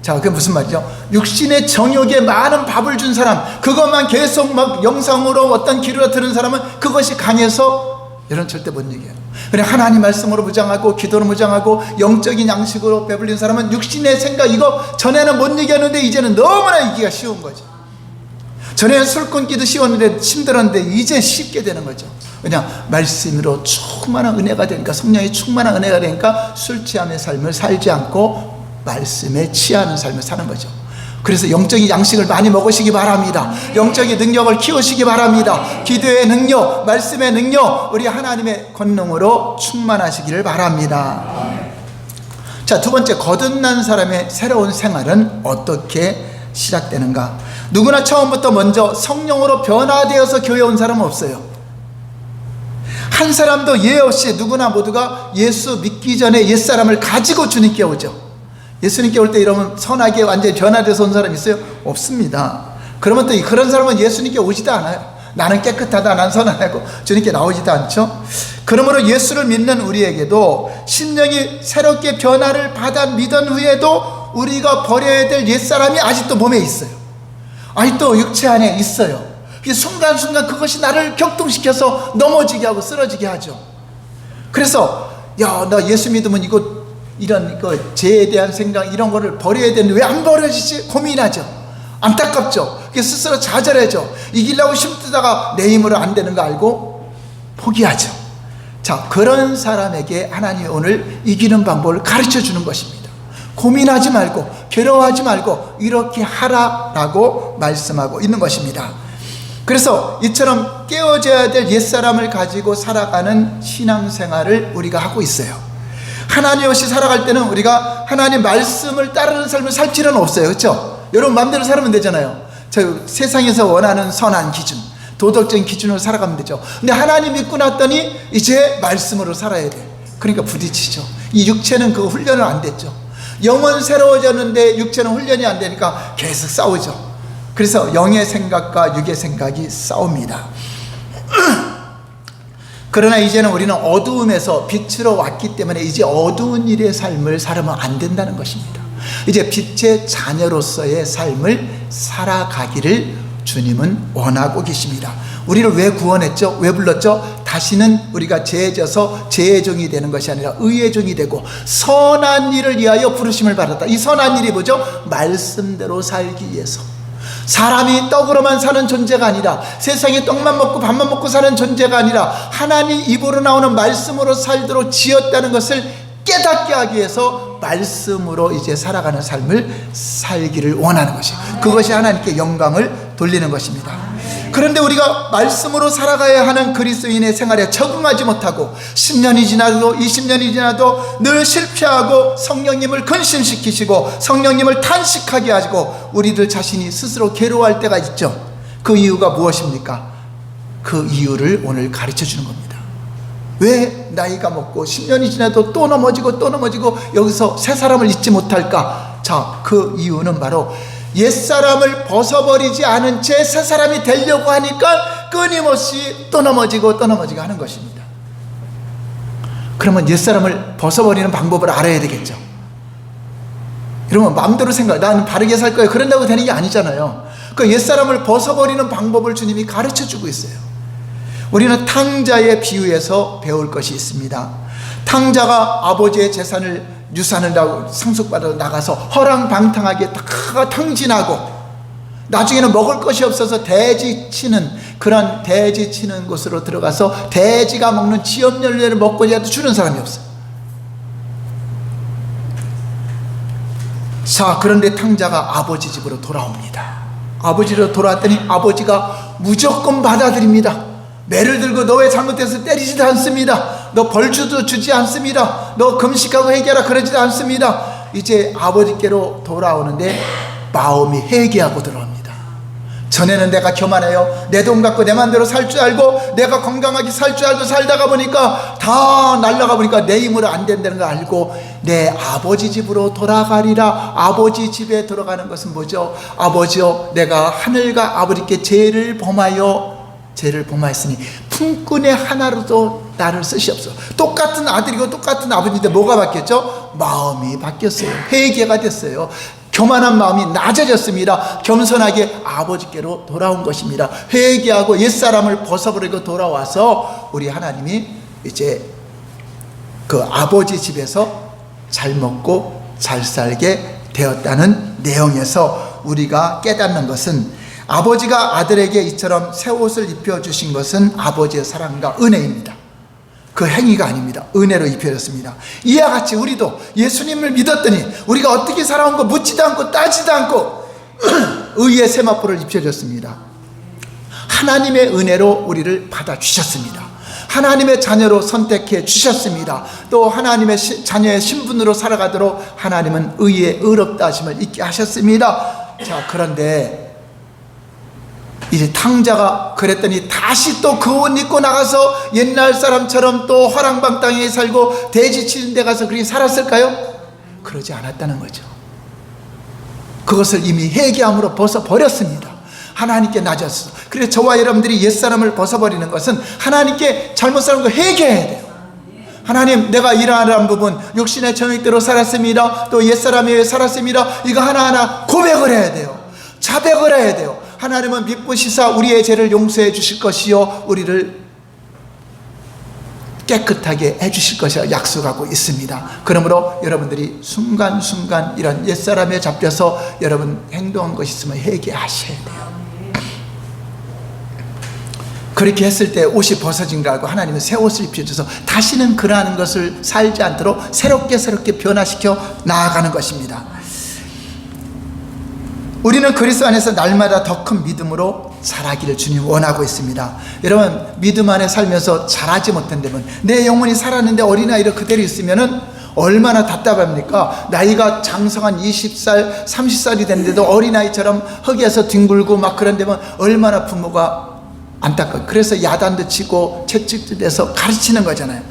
Speaker 3: 자, 그게 무슨 말이죠? 육신의 정욕에 많은 밥을 준 사람, 그것만 계속 막 영상으로 어떤 기류가 들은 사람은 그것이 강해서 여러분 절대 못 이겨요. 그래, 하나님 말씀으로 무장하고 기도로 무장하고 영적인 양식으로 배불린 사람은 육신의 생각, 이거 전에는 못 이겼는데 이제는 너무나 이기기가 쉬운 거죠. 전에는 술 끊기도 쉬웠는데 힘들었는데 이제 쉽게 되는 거죠. 그냥 말씀으로 충만한 은혜가 되니까, 성령이 충만한 은혜가 되니까 술 취함의 삶을 살지 않고 말씀에 취하는 삶을 사는 거죠. 그래서 영적인 양식을 많이 먹으시기 바랍니다. 영적인 능력을 키우시기 바랍니다. 기도의 능력, 말씀의 능력, 우리 하나님의 권능으로 충만하시기를 바랍니다. 자, 두 번째, 거듭난 사람의 새로운 생활은 어떻게 시작되는가? 누구나 처음부터 먼저 성령으로 변화되어서 교회에 온 사람은 없어요. 한 사람도 예외 없이 누구나 모두가 예수 믿기 전에 옛사람을 가지고 주님께 오죠. 예수님께 올 때 이러면 선하게 완전히 변화돼서 온 사람 있어요? 없습니다. 그러면 또 그런 사람은 예수님께 오지도 않아요. 나는 깨끗하다, 난 선하다고 주님께 나오지도 않죠. 그러므로 예수를 믿는 우리에게도 심령이 새롭게 변화를 받아 믿은 후에도 우리가 버려야 될 옛사람이 아직도 몸에 있어요. 아직도 육체 안에 있어요. 순간순간 그것이 나를 격동시켜서 넘어지게 하고 쓰러지게 하죠. 그래서 야, 나 예수 믿으면 이런 죄에 대한 생각, 이런 거를 버려야 되는데 왜 안 버려지지? 고민하죠. 안타깝죠. 스스로 좌절해져. 이기려고 힘쓰다가 내 힘으로 안 되는 거 알고 포기하죠. 자, 그런 사람에게 하나님이 오늘 이기는 방법을 가르쳐 주는 것입니다. 고민하지 말고, 괴로워하지 말고 이렇게 하라라고 말씀하고 있는 것입니다. 그래서 이처럼 깨어져야 될 옛사람을 가지고 살아가는 신앙생활을 우리가 하고 있어요. 하나님 없이 살아갈 때는 우리가 하나님 말씀을 따르는 삶을 살 필요는 없어요. 그렇죠? 여러분 마음대로 살면 되잖아요. 저 세상에서 원하는 선한 기준, 도덕적인 기준으로 살아가면 되죠. 근데 하나님 믿고 났더니 이제 말씀으로 살아야 돼. 그러니까 부딪히죠. 이 육체는 그 훈련을 안 됐죠. 영은 새로워졌는데 육체는 훈련이 안 되니까 계속 싸우죠. 그래서 영의 생각과 육의 생각이 싸웁니다. 그러나 이제는 우리는 어두움에서 빛으로 왔기 때문에 이제 어두운 일의 삶을 살면 안 된다는 것입니다. 이제 빛의 자녀로서의 삶을 살아가기를 주님은 원하고 계십니다. 우리를 왜 구원했죠? 왜 불렀죠? 다시는 우리가 죄져서 죄의 종이 되는 것이 아니라 의의 종이 되고 선한 일을 위하여 부르심을 받았다. 이 선한 일이 뭐죠? 말씀대로 살기 위해서. 사람이 떡으로만 사는 존재가 아니라, 세상에 떡만 먹고 밥만 먹고 사는 존재가 아니라 하나님 입으로 나오는 말씀으로 살도록 지었다는 것을 깨닫게 하기 위해서 말씀으로 이제 살아가는 삶을 살기를 원하는 것이에요. 그것이 하나님께 영광을 돌리는 것입니다. 그런데 우리가 말씀으로 살아가야 하는 그리스도인의 생활에 적응하지 못하고 10년이 지나도 20년이 지나도 늘 실패하고 성령님을 근심시키시고 성령님을 탄식하게 하시고 우리들 자신이 스스로 괴로워할 때가 있죠. 그 이유가 무엇입니까? 그 이유를 오늘 가르쳐 주는 겁니다. 왜 나이가 먹고 10년이 지나도 또 넘어지고 또 넘어지고 여기서 새 사람을 잊지 못할까? 자, 그 이유는 바로 옛사람을 벗어버리지 않은 채 새 사람이 되려고 하니까 끊임없이 또 넘어지고 또 넘어지고 하는 것입니다. 그러면 옛사람을 벗어버리는 방법을 알아야 되겠죠. 이러면 마음대로 나는 바르게 살 거야 그런다고 되는 게 아니잖아요. 그 옛사람을 벗어버리는 방법을 주님이 가르쳐주고 있어요. 우리는 탕자의 비유에서 배울 것이 있습니다. 탕자가 아버지의 재산을 유산을 상속받아 나가서 허랑방탕하게 다 탕진하고 나중에는 먹을 것이 없어서 돼지 치는 곳으로 들어가서 돼지가 먹는 지엽열매를 먹고자도 주는 사람이 없어요. 자, 그런데 탕자가 아버지 집으로 돌아옵니다. 아버지로 돌아왔더니 아버지가 무조건 받아들입니다. 매를 들고 너 왜 잘못해서 때리지도 않습니다. 너 벌주도 주지 않습니다. 너 금식하고 회개하라 그러지도 않습니다. 이제 아버지께로 돌아오는데 마음이 회개하고 돌아옵니다. 전에는 내가 교만해요. 내 돈 갖고 내 맘대로 살 줄 알고 내가 건강하게 살 줄 알고 살다가 보니까 다 날아가 보니까 내 힘으로 안 된다는 걸 알고 내 아버지 집으로 돌아가리라. 아버지 집에 들어가는 것은 뭐죠? 아버지요, 내가 하늘과 아버지께 죄를 범하였으니 품꾼의 하나로도 나를 쓰시옵소서. 똑같은 아들이고 똑같은 아버지인데 뭐가 바뀌었죠? 마음이 바뀌었어요. 회개가 됐어요. 교만한 마음이 낮아졌습니다. 겸손하게 아버지께로 돌아온 것입니다. 회개하고 옛사람을 벗어버리고 돌아와서 우리 하나님이 이제 그 아버지 집에서 잘 먹고 잘 살게 되었다는 내용에서 우리가 깨닫는 것은 아버지가 아들에게 이처럼 새 옷을 입혀주신 것은 아버지의 사랑과 은혜입니다. 그 행위가 아닙니다. 은혜로 입혀졌습니다. 이와 같이 우리도 예수님을 믿었더니 우리가 어떻게 살아온 거 묻지도 않고 따지도 않고 의의 세마포를 입혀졌습니다. 하나님의 은혜로 우리를 받아주셨습니다. 하나님의 자녀로 선택해 주셨습니다. 또 하나님의 자녀의 신분으로 살아가도록 하나님은 의의 의롭다 하심을 있게 하셨습니다. 자, 그런데 이제 탕자가 그랬더니 다시 또 그 옷 입고 나가서 옛날 사람처럼 또 허랑방탕하게 살고 돼지 치는 데 가서 그렇게 살았을까요? 그러지 않았다는 거죠. 그것을 이미 회개함으로 벗어버렸습니다. 하나님께 낮았어. 그래서 저와 여러분들이 옛사람을 벗어버리는 것은 하나님께 잘못 사는 거 회개해야 돼요. 하나님, 내가 이러한 부분 육신의 정욕대로 살았습니다. 또 옛사람에 의해 살았습니다. 이거 하나하나 고백을 해야 돼요. 자백을 해야 돼요. 하나님은 미쁘시사 우리의 죄를 용서해 주실 것이요 우리를 깨끗하게 해 주실 것이라 약속하고 있습니다. 그러므로 여러분들이 순간순간 이런 옛사람에 잡혀서 여러분 행동한 것이 있으면 회개하셔야 돼요. 그렇게 했을 때 옷이 벗어진 거 알고 하나님은 새 옷을 입혀줘서 다시는 그러한 것을 살지 않도록 새롭게 변화시켜 나아가는 것입니다. 우리는 그리스도 안에서 날마다 더 큰 믿음으로 자라기를 주님 원하고 있습니다. 여러분, 믿음 안에 살면서 자라지 못한다면, 내 영혼이 살았는데 어린아이로 그대로 있으면은 얼마나 답답합니까? 나이가 장성한 20살, 30살이 됐는데도 어린아이처럼 흙에서 뒹굴고 막 그런다면 얼마나 부모가 안타까워요. 그래서 야단도 치고 채찍도 내서 가르치는 거잖아요.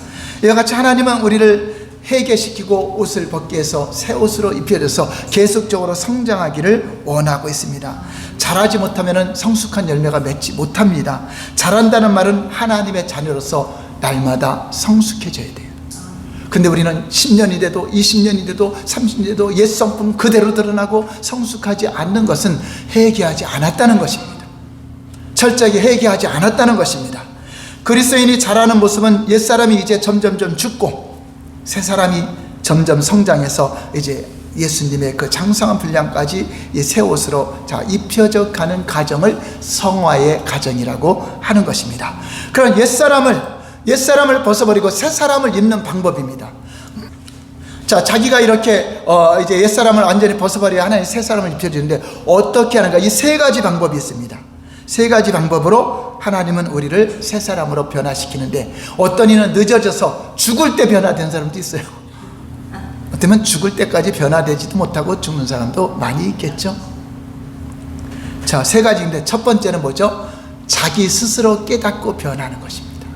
Speaker 3: 이와 같이 하나님은 우리를 회개시키고 옷을 벗게 해서 새 옷으로 입혀줘서 계속적으로 성장하기를 원하고 있습니다. 자라지 못하면 성숙한 열매가 맺지 못합니다. 자란다는 말은 하나님의 자녀로서 날마다 성숙해져야 돼요. 근데 우리는 10년이 돼도 20년이 돼도 30년이 돼도 옛 성품 그대로 드러나고 성숙하지 않는 것은 회개하지 않았다는 것입니다. 철저하게 회개하지 않았다는 것입니다. 그리스도인이 자라는 모습은 옛사람이 이제 점점점 죽고 새 사람이 점점 성장해서 이제 예수님의 그 장성한 분량까지 이 새 옷으로 입혀져 가는 과정을 성화의 과정이라고 하는 것입니다. 그런 옛사람을 벗어버리고 새 사람을 입는 방법입니다. 자, 자기가 이렇게 이제 옛사람을 완전히 벗어버려야 하나님 새 사람을 입혀주는데 어떻게 하는가? 이 세 가지 방법이 있습니다. 세 가지 방법으로 하나님은 우리를 새 사람으로 변화시키는데, 어떤 이는 늦어져서 죽을 때 변화된 사람도 있어요. 어쩌면 죽을 때까지 변화되지도 못하고 죽는 사람도 많이 있겠죠. 자, 세 가지인데 첫 번째는 뭐죠? 자기 스스로 깨닫고 변하는 것입니다.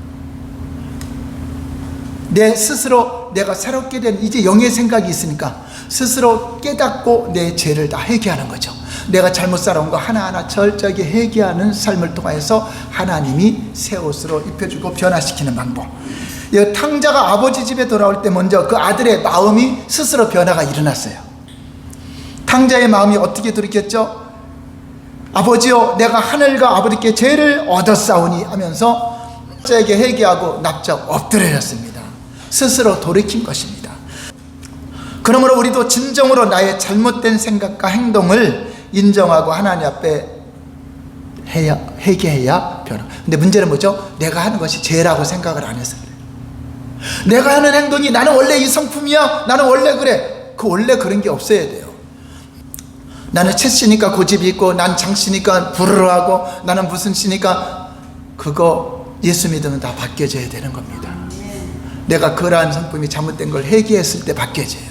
Speaker 3: 내 스스로 내가 새롭게 된 이제 영의 생각이 있으니까 스스로 깨닫고 내 죄를 다 회개하는 거죠. 내가 잘못 살아온 거 하나하나 철저하게 회개하는 삶을 통해서 하나님이 새 옷으로 입혀주고 변화시키는 방법. 이 탕자가 아버지 집에 돌아올 때 먼저 그 아들의 마음이 스스로 변화가 일어났어요. 탕자의 마음이 어떻게 돌이켰죠? 아버지여, 내가 하늘과 아버지께 죄를 얻었사오니 하면서 철저하게 회개하고 납작 엎드려졌습니다. 스스로 돌이킨 것입니다. 그러므로 우리도 진정으로 나의 잘못된 생각과 행동을 인정하고 하나님 앞에 회개해야 변화. 근데 문제는 뭐죠? 내가 하는 것이 죄라고 생각을 안 해서 그래요. 내가 하는 행동이 나는 원래 이 성품이야, 나는 원래 그래. 그 원래 그런 게 없어야 돼요. 나는 채씨니까 고집이 있고, 난 장씨니까 부르르하고, 나는 무슨 씨니까, 그거 예수 믿으면 다 바뀌어져야 되는 겁니다. 내가 그러한 성품이 잘못된 걸 회개했을 때 바뀌어져요.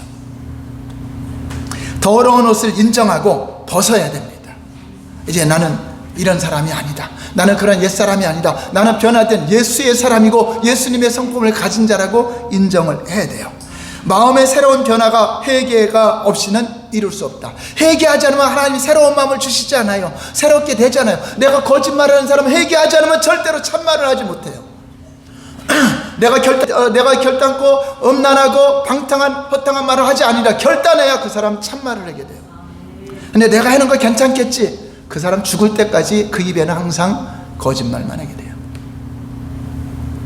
Speaker 3: 더러운 옷을 인정하고 벗어야 됩니다. 이제 나는 이런 사람이 아니다. 나는 그런 옛사람이 아니다. 나는 변화된 예수의 사람이고 예수님의 성품을 가진 자라고 인정을 해야 돼요. 마음의 새로운 변화가 회개가 없이는 이룰 수 없다. 회개하지 않으면 하나님이 새로운 마음을 주시지 않아요. 새롭게 되잖아요. 내가 거짓말하는 사람은 회개하지 않으면 절대로 참말을 하지 못해요. 내가 결단코 음란하고 방탕한 허탕한 말을 하지 아니라 결단해야 그 사람 참말을 하게 돼요. 근데 내가 하는 거 괜찮겠지? 그 사람 죽을 때까지 그 입에는 항상 거짓말만 하게 돼요.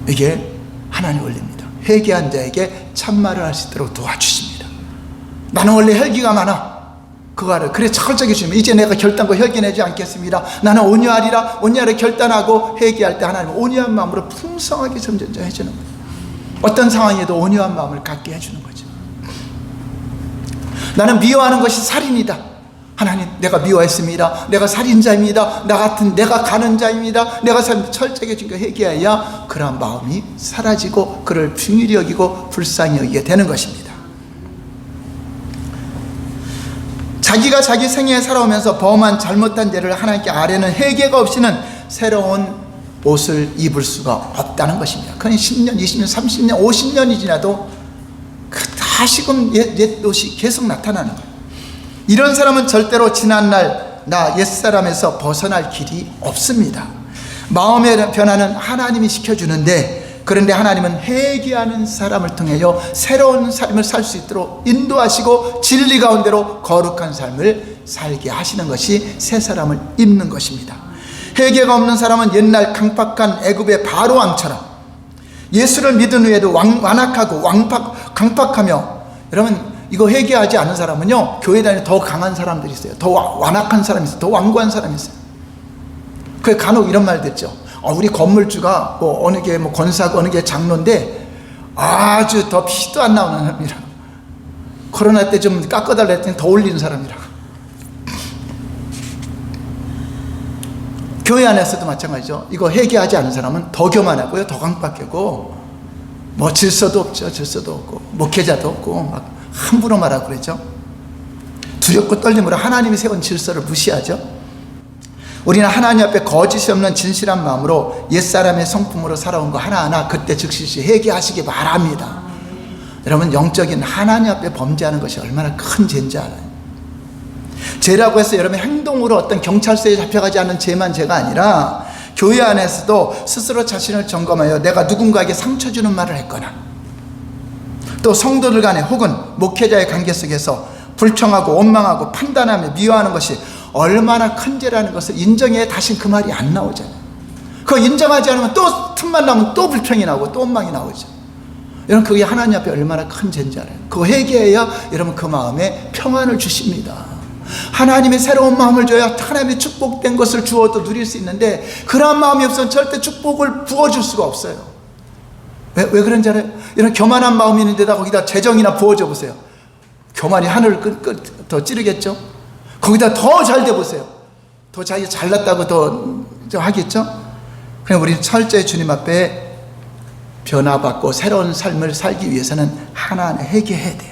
Speaker 3: 이게 하나님의 원리입니다. 회개한 자에게 참말을 할 수 있도록 도와주십니다. 나는 원래 혈기가 많아. 그거를 그래 철저하게 주시면 이제 내가 결단코 혈기내지 않겠습니다. 나는 온유하리라. 온유하게 결단하고 회개할 때 하나님은 온유한 마음으로 풍성하게 점점점 해주는 거예요. 어떤 상황에도 온유한 마음을 갖게 해주는 거죠. 나는 미워하는 것이 살인이다. 하나님, 내가 미워했습니다. 내가 살인자입니다. 나 같은 내가 가는 자입니다. 내가 철저하게 지금 회개해야 그러한 마음이 사라지고 그를 중히 여기고 불쌍히 여기게 되는 것입니다. 자기가 자기 생애에 살아오면서 범한 잘못한 죄를 하나님께 아뢰는 회개가 없이는 새로운 옷을 입을 수가 없다는 것입니다. 그건 10년, 20년, 30년, 50년이 지나도 다시금 옛 옷이 계속 나타나는 거예요. 이런 사람은 절대로 지난날 나 옛사람에서 벗어날 길이 없습니다. 마음의 변화는 하나님이 시켜주는데, 그런데 하나님은 회개하는 사람을 통하여 새로운 삶을 살 수 있도록 인도하시고 진리 가운데로 거룩한 삶을 살게 하시는 것이 새 사람을 입는 것입니다. 회개가 없는 사람은 옛날 강팍한 애굽의 바로 왕처럼 예수를 믿은 후에도 완악하고 강팍하며, 여러분 이거 회개하지 않은 사람은요, 교회 다니는 더 강한 사람들이 있어요. 더 완악한 사람이 있어요. 더 완고한 사람이 있어요. 그래 간혹 이런 말 듣죠. 우리 건물주가 어느 게 권사고 어느 게 장로인데 아주 더 피도 안 나오는 사람이라고. 코로나 때 좀 깎아달라 했더니 더 올리는 사람이라고. 교회 안에서도 마찬가지죠. 이거 회개하지 않은 사람은 더 교만하고요, 더 강박하고, 뭐 질서도 없죠. 질서도 없고, 목회자도 없고, 막 함부로 말하고 그러죠. 두렵고 떨림으로 하나님이 세운 질서를 무시하죠. 우리는 하나님 앞에 거짓이 없는 진실한 마음으로 옛사람의 성품으로 살아온 거 하나하나 그때 즉시 회개하시기 바랍니다. 여러분, 영적인 하나님 앞에 범죄하는 것이 얼마나 큰 죄인지 알아요. 죄라고 해서 여러분 행동으로 어떤 경찰서에 잡혀가지 않는 죄만 죄가 아니라 교회 안에서도 스스로 자신을 점검하여 내가 누군가에게 상처 주는 말을 했거나, 또 성도들 간에 혹은 목회자의 관계 속에서 불평하고 원망하고 판단하며 미워하는 것이 얼마나 큰 죄라는 것을 인정해야 다시 그 말이 안 나오잖아요. 그거 인정하지 않으면 또 틈만 나면 또 불평이 나오고 또 원망이 나오죠. 여러분, 그게 하나님 앞에 얼마나 큰 죄인지 알아요. 그거 회개해야 여러분 그 마음에 평안을 주십니다. 하나님의 새로운 마음을 줘야 하나님의 축복된 것을 주어도 누릴 수 있는데, 그러한 마음이 없으면 절대 축복을 부어줄 수가 없어요. 왜 그런지 알아요? 이런 교만한 마음이 있는데다 거기다 재정이나 부어줘 보세요. 교만이 하늘을 더 찌르겠죠? 거기다 더 잘 돼 보세요. 더 자기 잘났다고 더 하겠죠? 그냥 우리는 철저히 주님 앞에 변화받고 새로운 삶을 살기 위해서는 하나하나 회개해야 돼요.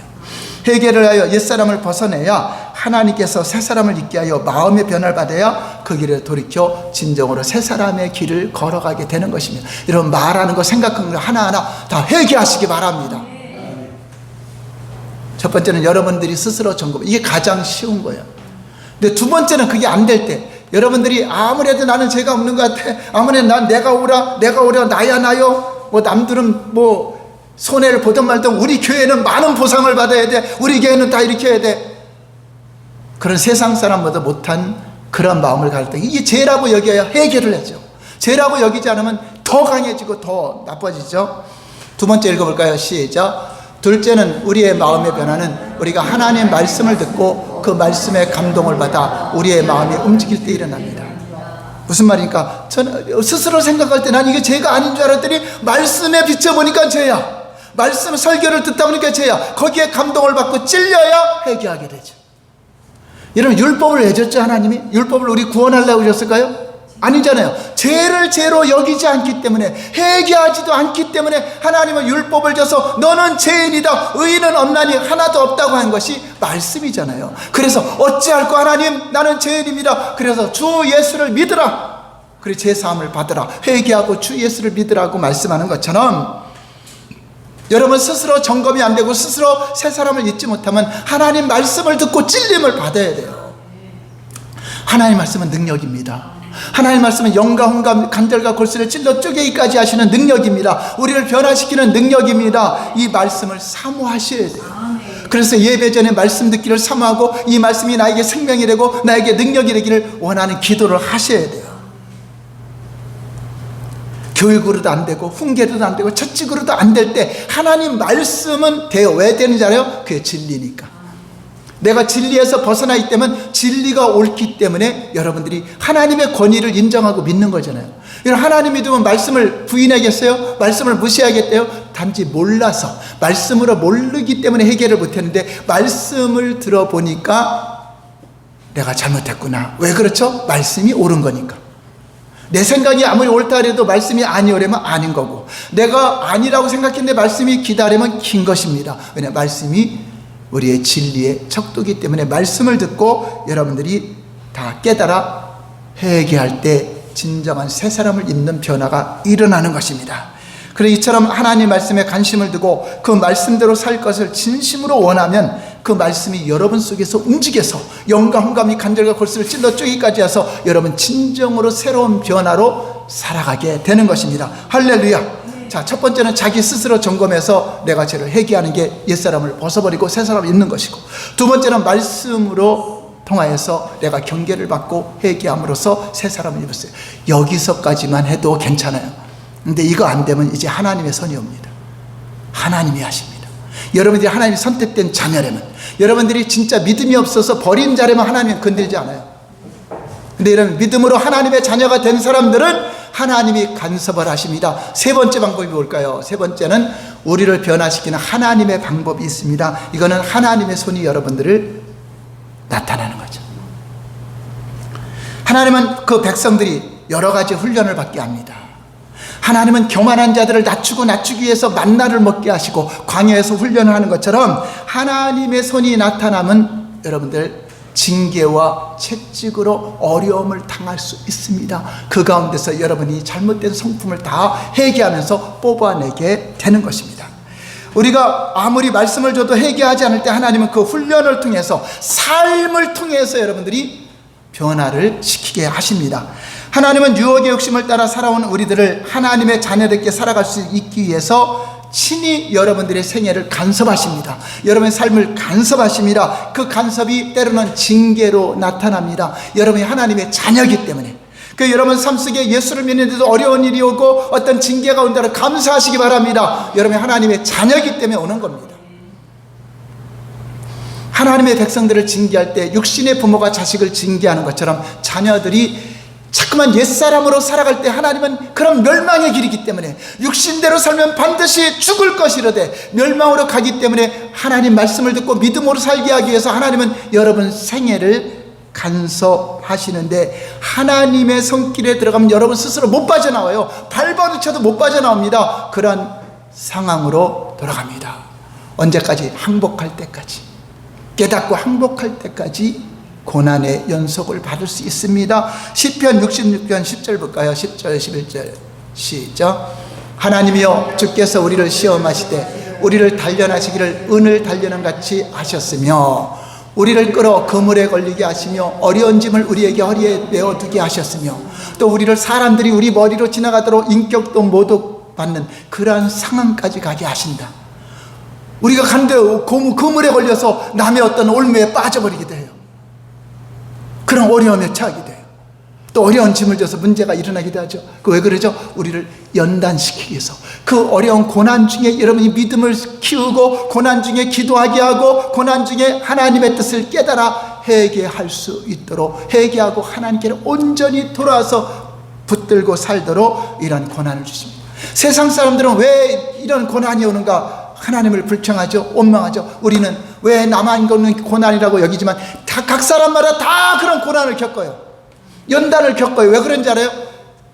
Speaker 3: 회개를 하여 옛사람을 벗어내야 하나님께서 새사람을 있게 하여 마음의 변화를 받아야 그 길을 돌이켜 진정으로 새사람의 길을 걸어가게 되는 것입니다. 이런 말하는 거, 생각하는 거 하나하나 다 회개하시기 바랍니다. 첫 번째는 여러분들이 스스로 점검, 이게 가장 쉬운 거예요. 근데 두 번째는 그게 안 될 때, 여러분들이 아무래도 나는 죄가 없는 것 같아, 아무래도 난 내가 오라 나야 나요, 뭐 남들은 뭐 손해를 보든 말든 우리 교회는 많은 보상을 받아야 돼, 우리 교회는 다 이렇게 해야 돼, 그런 세상 사람보다 못한 그런 마음을 가질 때 이게 죄라고 여겨야 해결을 하죠. 죄라고 여기지 않으면 더 강해지고 더 나빠지죠. 두 번째 읽어볼까요? 시작. 둘째는 우리의 마음의 변화는 우리가 하나님의 말씀을 듣고 그 말씀에 감동을 받아 우리의 마음이 움직일 때 일어납니다. 무슨 말입니까? 저는 스스로 생각할 때 난 이게 죄가 아닌 줄 알았더니 말씀에 비춰보니까 죄야. 말씀 설교를 듣다 보니까 죄야. 거기에 감동을 받고 찔려야 회개하게 되죠. 여러분, 율법을 왜 줬죠? 하나님이 율법을 우리 구원하려고 주셨을까요? 아니잖아요. 죄를 죄로 여기지 않기 때문에, 회개하지도 않기 때문에 하나님은 율법을 줘서 너는 죄인이다, 의인은 없나니 하나도 없다고 한 것이 말씀이잖아요. 그래서 어찌할꼬 하나님, 나는 죄인입니다. 그래서 주 예수를 믿으라, 그리고 죄사함을 받으라, 회개하고 주 예수를 믿으라고 말씀하는 것처럼, 여러분 스스로 점검이 안 되고 스스로 새 사람을 잊지 못하면 하나님 말씀을 듣고 찔림을 받아야 돼요. 하나님 말씀은 능력입니다. 하나님 말씀은 영과 혼과 간절과 골수를 찔러 쪼개기까지 하시는 능력입니다. 우리를 변화시키는 능력입니다. 이 말씀을 사모하셔야 돼요. 그래서 예배 전에 말씀 듣기를 사모하고 이 말씀이 나에게 생명이 되고 나에게 능력이 되기를 원하는 기도를 하셔야 돼요. 교육으로도 안 되고 훈계로도 안 되고 처칙으로도 안 될 때 하나님 말씀은 돼요. 왜 되는지 알아요? 그게 진리니까. 내가 진리에서 벗어나 있기 때문에, 진리가 옳기 때문에 여러분들이 하나님의 권위를 인정하고 믿는 거잖아요. 하나님 믿으면 말씀을 부인하겠어요? 말씀을 무시하겠대요? 단지 몰라서, 말씀으로 모르기 때문에 해결을 못했는데 말씀을 들어보니까 내가 잘못했구나. 왜 그렇죠? 말씀이 옳은 거니까. 내 생각이 아무리 옳다 해도 말씀이 아니오려면 아닌 거고, 내가 아니라고 생각했는데 말씀이 기다리면 긴 것입니다. 왜냐하면 말씀이 우리의 진리의 척도기 때문에 말씀을 듣고 여러분들이 다 깨달아 회개할 때 진정한 새 사람을 입는 변화가 일어나는 것입니다. 그래서 이처럼 하나님 말씀에 관심을 두고 그 말씀대로 살 것을 진심으로 원하면 그 말씀이 여러분 속에서 움직여서 영과 혼감이 간절과 골수를 찔러 쪼기까지 해서 여러분 진정으로 새로운 변화로 살아가게 되는 것입니다. 할렐루야. 자, 첫 번째는 자기 스스로 점검해서 내가 죄를 회개하는 게 옛사람을 벗어버리고 새사람을 입는 것이고, 두 번째는 말씀으로 통하여서 내가 경계를 받고 회개함으로써 새사람을 입었어요. 여기서까지만 해도 괜찮아요. 근데 이거 안 되면 이제 하나님의 선이 옵니다. 하나님이 하십니다. 여러분들이 하나님이 선택된 자녀라면, 여러분들이 진짜 믿음이 없어서 버린 자라면 하나님은 건들지 않아요. 근데 이런 믿음으로 하나님의 자녀가 된 사람들은 하나님이 간섭을 하십니다. 세 번째 방법이 뭘까요? 세 번째는 우리를 변화시키는 하나님의 방법이 있습니다. 이거는 하나님의 손이 여러분들을 나타나는 거죠. 하나님은 그 백성들이 여러 가지 훈련을 받게 합니다. 하나님은 교만한 자들을 낮추기 위해서 만나를 먹게 하시고 광야에서 훈련을 하는 것처럼 하나님의 손이 나타나면 여러분들 징계와 채찍으로 어려움을 당할 수 있습니다. 그 가운데서 여러분이 잘못된 성품을 다 회개하면서 뽑아내게 되는 것입니다. 우리가 아무리 말씀을 줘도 회개하지 않을 때 하나님은 그 훈련을 통해서 삶을 통해서 여러분들이 변화를 시키게 하십니다. 하나님은 유혹의 욕심을 따라 살아온 우리들을 하나님의 자녀답게 살아갈 수 있기 위해서 친히 여러분들의 생애를 간섭하십니다. 여러분의 삶을 간섭하십니다. 그 간섭이 때로는 징계로 나타납니다. 여러분이 하나님의 자녀이기 때문에 여러분 삶 속에 예수를 믿는데도 어려운 일이 오고 어떤 징계가 온다를 감사하시기 바랍니다. 여러분이 하나님의 자녀이기 때문에 오는 겁니다. 하나님의 백성들을 징계할 때 육신의 부모가 자식을 징계하는 것처럼 자녀들이 자꾸만 옛사람으로 살아갈 때 하나님은 그런 멸망의 길이기 때문에 육신대로 살면 반드시 죽을 것이로되 멸망으로 가기 때문에 하나님 말씀을 듣고 믿음으로 살게 하기 위해서 하나님은 여러분 생애를 간섭하시는데 하나님의 손길에 들어가면 여러분 스스로 못 빠져나와요. 발버둥쳐도 못 빠져나옵니다. 그런 상황으로 돌아갑니다. 언제까지? 항복할 때까지, 깨닫고 항복할 때까지 고난의 연속을 받을 수 있습니다. 시편 66편 10절 볼까요? 10절 11절 시작. 하나님이여 주께서 우리를 시험하시되 우리를 단련하시기를 은을 단련한 같이 하셨으며 우리를 끌어 그물에 걸리게 하시며 어려운 짐을 우리에게 허리에 메어두게 하셨으며 또 우리를 사람들이 우리 머리로 지나가도록 인격도 모독받는 그러한 상황까지 가게 하신다. 우리가 간데 그물에 걸려서 남의 어떤 올무에 빠져버리게 돼요. 그런 어려움에 처하게 돼요. 또 어려운 짐을 져서 문제가 일어나기도 하죠. 왜 그러죠? 우리를 연단시키기 위해서. 그 어려운 고난 중에 여러분이 믿음을 키우고 고난 중에 기도하게 하고 고난 중에 하나님의 뜻을 깨달아 회개할 수 있도록 회개하고 하나님께로 온전히 돌아와서 붙들고 살도록 이런 고난을 주십니다. 세상 사람들은 왜 이런 고난이 오는가? 하나님을 불평하죠. 원망하죠. 우리는 왜 나만 겪는 고난이라고 여기지만 다 각 사람마다 다 그런 고난을 겪어요. 연단을 겪어요. 왜 그런지 알아요?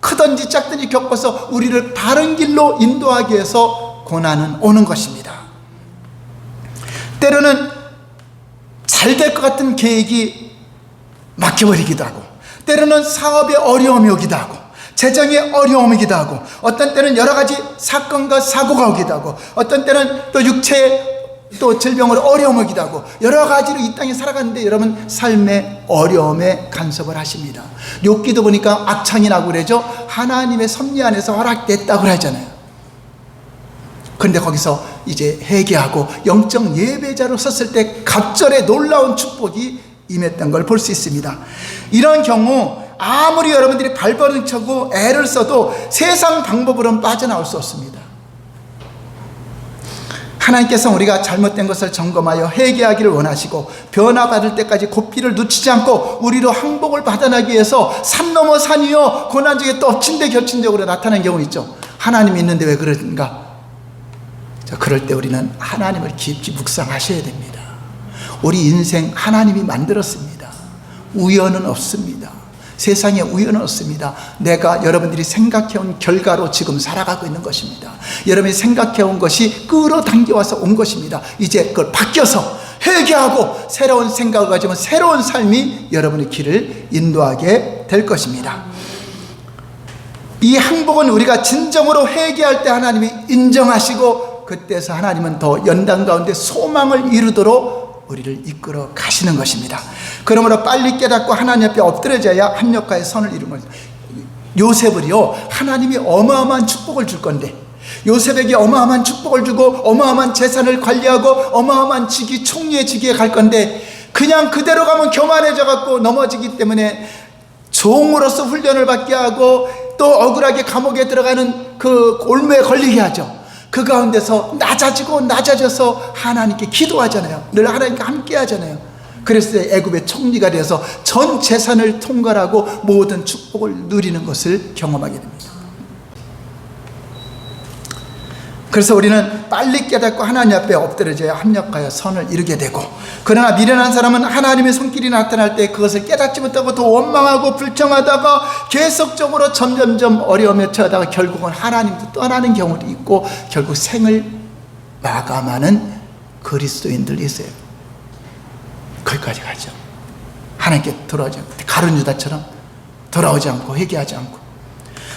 Speaker 3: 크든지 작든지 겪어서 우리를 바른 길로 인도하기 위해서 고난은 오는 것입니다. 때로는 잘 될 것 같은 계획이 막혀버리기도 하고 때로는 사업에 어려움이 오기도 하고 재정에 어려움이기도 하고 어떤 때는 여러 가지 사건과 사고가 오기도 하고 어떤 때는 또 육체에 또 질병으로 어려움이 오기도 하고 여러 가지로 이 땅에 살아가는데 여러분 삶의 어려움에 간섭을 하십니다. 욥기도 보니까 악창이 나고 그러죠. 하나님의 섭리 안에서 허락됐다고 그러잖아요. 그런데 거기서 이제 회개하고 영적 예배자로 섰을 때 갑절의 놀라운 축복이 임했던 걸 볼 수 있습니다. 이런 경우 아무리 여러분들이 발버둥 쳐고 애를 써도 세상 방법으로는 빠져나올 수 없습니다. 하나님께서 우리가 잘못된 것을 점검하여 회개하기를 원하시고 변화받을 때까지 고삐를 놓치지 않고 우리로 항복을 받아나기 위해서 산 넘어 산이요 고난 중에 또 엎친 데 겹친 적으로 나타나는 경우 있죠. 하나님이 있는데 왜 그런가? 자, 그럴 때 우리는 하나님을 깊이 묵상하셔야 됩니다. 우리 인생 하나님이 만들었습니다. 우연은 없습니다. 세상에 우연은 없습니다. 내가 여러분들이 생각해온 결과로 지금 살아가고 있는 것입니다. 여러분이 생각해온 것이 끌어당겨와서 온 것입니다. 이제 그걸 바뀌어서 회개하고 새로운 생각을 가지면 새로운 삶이 여러분의 길을 인도하게 될 것입니다. 이 항복은 우리가 진정으로 회개할 때 하나님이 인정하시고 그때서 하나님은 더 연단 가운데 소망을 이루도록 우리를 이끌어 가시는 것입니다. 그러므로 빨리 깨닫고 하나님 앞에 엎드려져야 합력하여 선을 이루는 것입니다. 요셉을요 하나님이 어마어마한 축복을 줄 건데 요셉에게 어마어마한 축복을 주고 어마어마한 재산을 관리하고 어마어마한 직위 총리의 직위에 갈 건데 그냥 그대로 가면 교만해져 갖고 넘어지기 때문에 종으로서 훈련을 받게 하고 또 억울하게 감옥에 들어가는 그 올무에 걸리게 하죠. 그 가운데서 낮아져서 하나님께 기도하잖아요. 늘 하나님과 함께 하잖아요. 그래서 애굽의 총리가 되어서 전 재산을 통괄하고 모든 축복을 누리는 것을 경험하게 됩니다. 그래서 우리는 빨리 깨닫고 하나님 앞에 엎드려져야 합력하여 선을 이루게 되고, 그러나 미련한 사람은 하나님의 손길이 나타날 때 그것을 깨닫지 못하고 더 원망하고 불평하다가 계속적으로 점점점 어려움에 처하다가 결국은 하나님도 떠나는 경우도 있고 결국 생을 마감하는 그리스도인들이 있어요. 거기까지 가죠. 하나님께 돌아오지 않고 가룟 유다처럼 돌아오지 않고 회개하지 않고.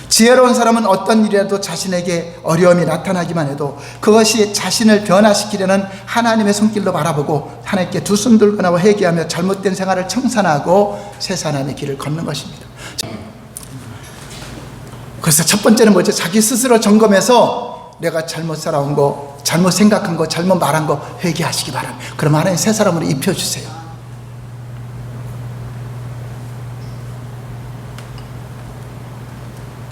Speaker 3: 지혜로운 사람은 어떤 일이라도 자신에게 어려움이 나타나기만 해도 그것이 자신을 변화시키려는 하나님의 손길로 바라보고 하나님께 두 손 들고 나와 회개하며 잘못된 생활을 청산하고 새 사람의 길을 걷는 것입니다. 그래서 첫 번째는 뭐죠? 자기 스스로 점검해서 내가 잘못 살아온 거, 잘못 생각한 거, 잘못 말한 거 회개하시기 바랍니다. 그럼 하나님 새 사람으로 입혀주세요.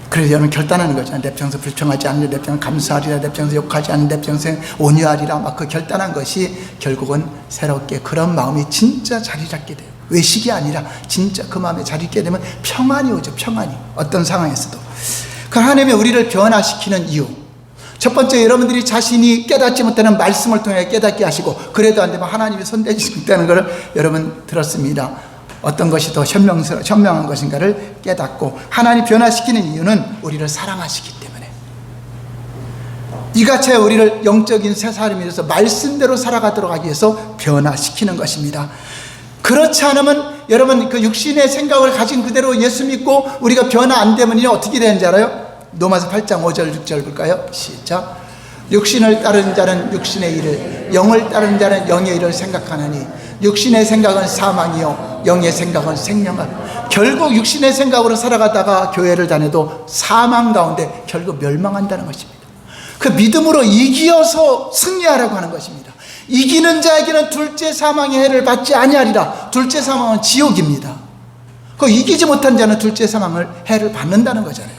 Speaker 3: 그래서 여러분 결단하는 거죠. 내 평생 불평하지 않는, 내 평생 감사하리라, 내 평생 욕하지 않는, 내 평생 온유하리라. 막 그 결단한 것이 결국은 새롭게 그런 마음이 진짜 자리 잡게 돼요. 외식이 아니라 진짜 그 마음에 자리 잡게 되면 평안이 오죠. 평안이. 어떤 상황에서도. 그 하나님이 우리를 변화시키는 이유. 첫 번째, 여러분들이 자신이 깨닫지 못하는 말씀을 통해 깨닫게 하시고, 그래도 안 되면 하나님이 손대시고 있다는 것을 여러분 들었습니다. 어떤 것이 더 현명한 것인가를 깨닫고, 하나님 변화시키는 이유는 우리를 사랑하시기 때문에, 이같이 우리를 영적인 새 사람이 되어서 말씀대로 살아가도록 하기 위해서 변화시키는 것입니다. 그렇지 않으면 여러분 그 육신의 생각을 가진 그대로 예수 믿고 우리가 변화 안 되면 어떻게 되는지 알아요? 로마서 8장 5절 6절 볼까요? 시작. 육신을 따르는 자는 육신의 일을, 영을 따르는 자는 영의 일을 생각하나니 육신의 생각은 사망이요 영의 생각은 생명이라. 결국 육신의 생각으로 살아가다가 교회를 다녀도 사망 가운데 결국 멸망한다는 것입니다. 그 믿음으로 이기어서 승리하라고 하는 것입니다. 이기는 자에게는 둘째 사망의 해를 받지 아니하리라. 둘째 사망은 지옥입니다. 그 이기지 못한 자는 둘째 사망을 해를 받는다는 거잖아요.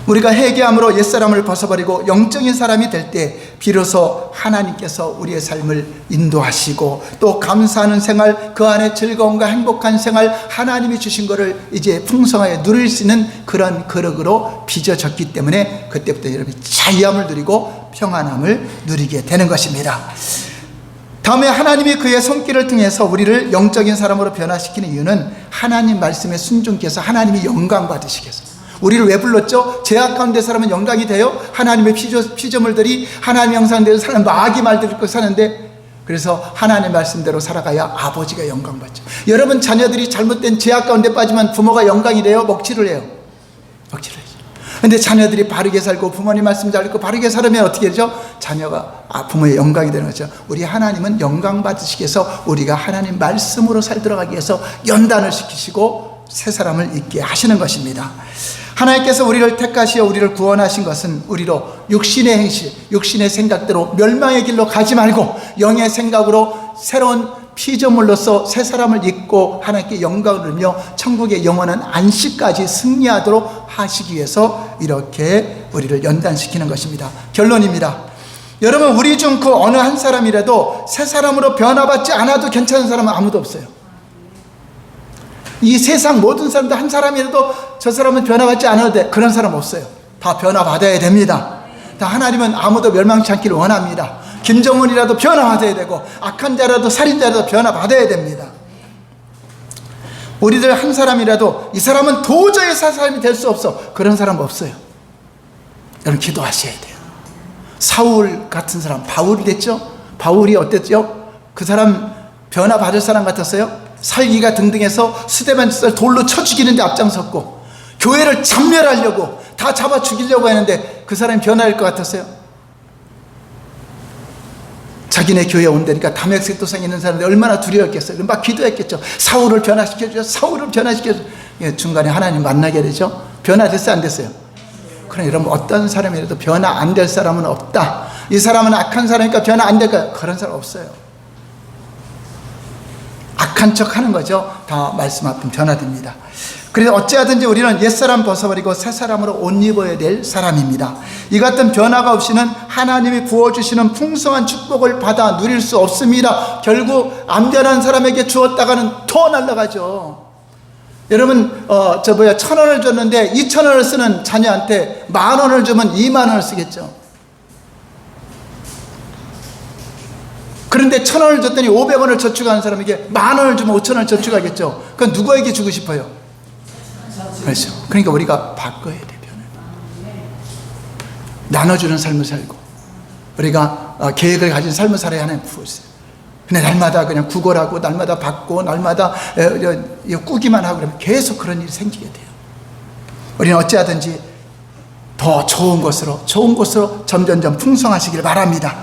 Speaker 3: 우리가 회개함으로 옛사람을 벗어버리고 영적인 사람이 될 때 비로소 하나님께서 우리의 삶을 인도하시고 또 감사하는 생활, 그 안에 즐거움과 행복한 생활, 하나님이 주신 것을 이제 풍성하게 누릴 수 있는 그런 그릇으로 빚어졌기 때문에 그때부터 여러분이 자유함을 누리고 평안함을 누리게 되는 것입니다. 다음에 하나님이 그의 손길을 통해서 우리를 영적인 사람으로 변화시키는 이유는 하나님 말씀에 순종케 해서 하나님이 영광 받으시게 해서. 우리를 왜 불렀죠? 죄악 가운데 사람은 영광이 돼요. 하나님의 피조물들이 하나님의 형상대로 사는 마귀 말대로 듣고 사는데, 그래서 하나님의 말씀대로 살아가야 아버지가 영광 받죠. 여러분 자녀들이 잘못된 죄악 가운데 빠지면 부모가 영광이 돼요? 먹칠을 해요? 먹칠을 해요. 근데 자녀들이 바르게 살고 부모님 말씀 잘 듣고 바르게 살으면 어떻게 되죠? 자녀가 부모의 영광이 되는 거죠. 우리 하나님은 영광 받으시기 위해서 우리가 하나님 말씀으로 살들어가기 위해서 연단을 시키시고 새 사람을 있게 하시는 것입니다. 하나님께서 우리를 택하시어 우리를 구원하신 것은 우리로 육신의 행실, 육신의 생각대로 멸망의 길로 가지 말고 영의 생각으로 새로운 피조물로서 새 사람을 입고 하나님께 영광을 누리며 천국의 영원한 안식까지 승리하도록 하시기 위해서 이렇게 우리를 연단시키는 것입니다. 결론입니다. 여러분, 우리 중 그 어느 한 사람이라도 새 사람으로 변화받지 않아도 괜찮은 사람은 아무도 없어요. 이 세상 모든 사람들 한 사람이라도 저 사람은 변화받지 않아도 돼, 그런 사람 없어요. 다 변화받아야 됩니다. 다 하나님은 아무도 멸망치 않기를 원합니다. 김정은이라도 변화받아야 되고 악한 자라도 살인자라도 변화받아야 됩니다. 우리들 한 사람이라도 이 사람은 도저히 새 사람이 될 수 없어, 그런 사람 없어요. 여러분 기도하셔야 돼요. 사울 같은 사람, 바울이 됐죠? 바울이 어땠죠? 그 사람 변화받을 사람 같았어요? 살기가 등등해서 스데반을 돌로 쳐 죽이는데 앞장섰고 교회를 참멸하려고 다 잡아 죽이려고 했는데 그 사람이 변화할 것 같았어요? 자기네 교회에 온다니까 담액색 도상에 있는 사람들이 얼마나 두려웠겠어요. 막 기도했겠죠. 사울을 변화시켜주세요. 사울을 변화시켜주세요. 중간에 하나님 만나게 되죠. 변화됐어요? 안 됐어요? 그럼 여러분 어떤 사람이라도 변화 안 될 사람은 없다. 이 사람은 악한 사람이니까 변화 안 될까요? 그런 사람 없어요. 악한 척 하는 거죠. 다 말씀 앞은 변화됩니다. 그래서 어찌하든지 우리는 옛사람 벗어버리고 새사람으로 옷 입어야 될 사람입니다. 이 같은 변화가 없이는 하나님이 부어주시는 풍성한 축복을 받아 누릴 수 없습니다. 결국 안 변한 사람에게 주었다가는 더 날아가죠. 여러분 1,000원을 줬는데 2,000원을 쓰는 자녀한테 10,000원을 주면 20,000원을 쓰겠죠. 그런데 1,000원을 줬더니 500원을 저축하는 사람에게 10,000원을 주면 5,000원을 저축하겠죠. 그건 누구에게 주고 싶어요? 그렇죠. 그러니까 우리가 바꿔야 돼. 변을 나눠주는 삶을 살고 우리가 계획을 가진 삶을 살아야 하는 부었어요. 근데 날마다 그냥 구걸하고 날마다 받고 날마다 꾸기만 하고 그러면 계속 그런 일이 생기게 돼요. 우리는 어찌하든지 더 좋은 곳으로 점점점 풍성하시길 바랍니다.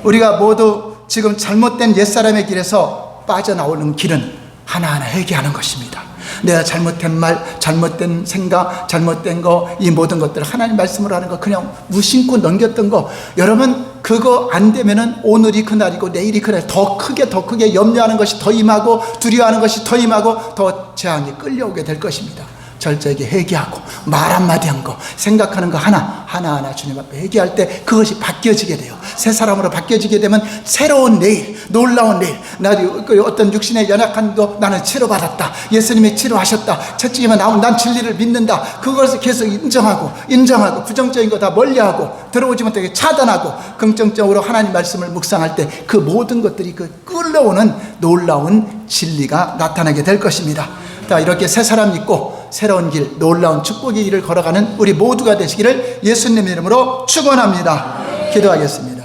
Speaker 3: 우리가 모두 지금 잘못된 옛사람의 길에서 빠져나오는 길은 하나하나 회개하는 것입니다. 내가 잘못된 말, 잘못된 생각, 잘못된 거, 이 모든 것들을 하나님 말씀으로 하는 거 그냥 무심코 넘겼던 거, 여러분 그거 안 되면은 오늘이 그날이고 내일이 그날, 더 크게 염려하는 것이 더 임하고 두려워하는 것이 더 임하고 더 재앙이 끌려오게 될 것입니다. 절저하게 회개하고 말 한마디 한 거, 생각하는 거 하나하나 주님 앞에 회개할 때 그것이 바뀌어지게 돼요. 새 사람으로 바뀌어지게 되면 새로운 내일, 놀라운 내일, 나도 어떤 육신의 연약한 거 나는 치료받았다, 예수님이 치료하셨다, 채찍이면 나온 난 진리를 믿는다, 그것을 계속 인정하고 부정적인 거 다 멀리하고 들어오지 못하게 차단하고 긍정적으로 하나님 말씀을 묵상할 때 그 모든 것들이 그 끌려오는 놀라운 진리가 나타나게 될 것입니다. 자, 이렇게 새 사람 믿고 새로운 길, 놀라운 축복의 길을 걸어가는 우리 모두가 되시기를 예수님 이름으로 축원합니다. 기도하겠습니다.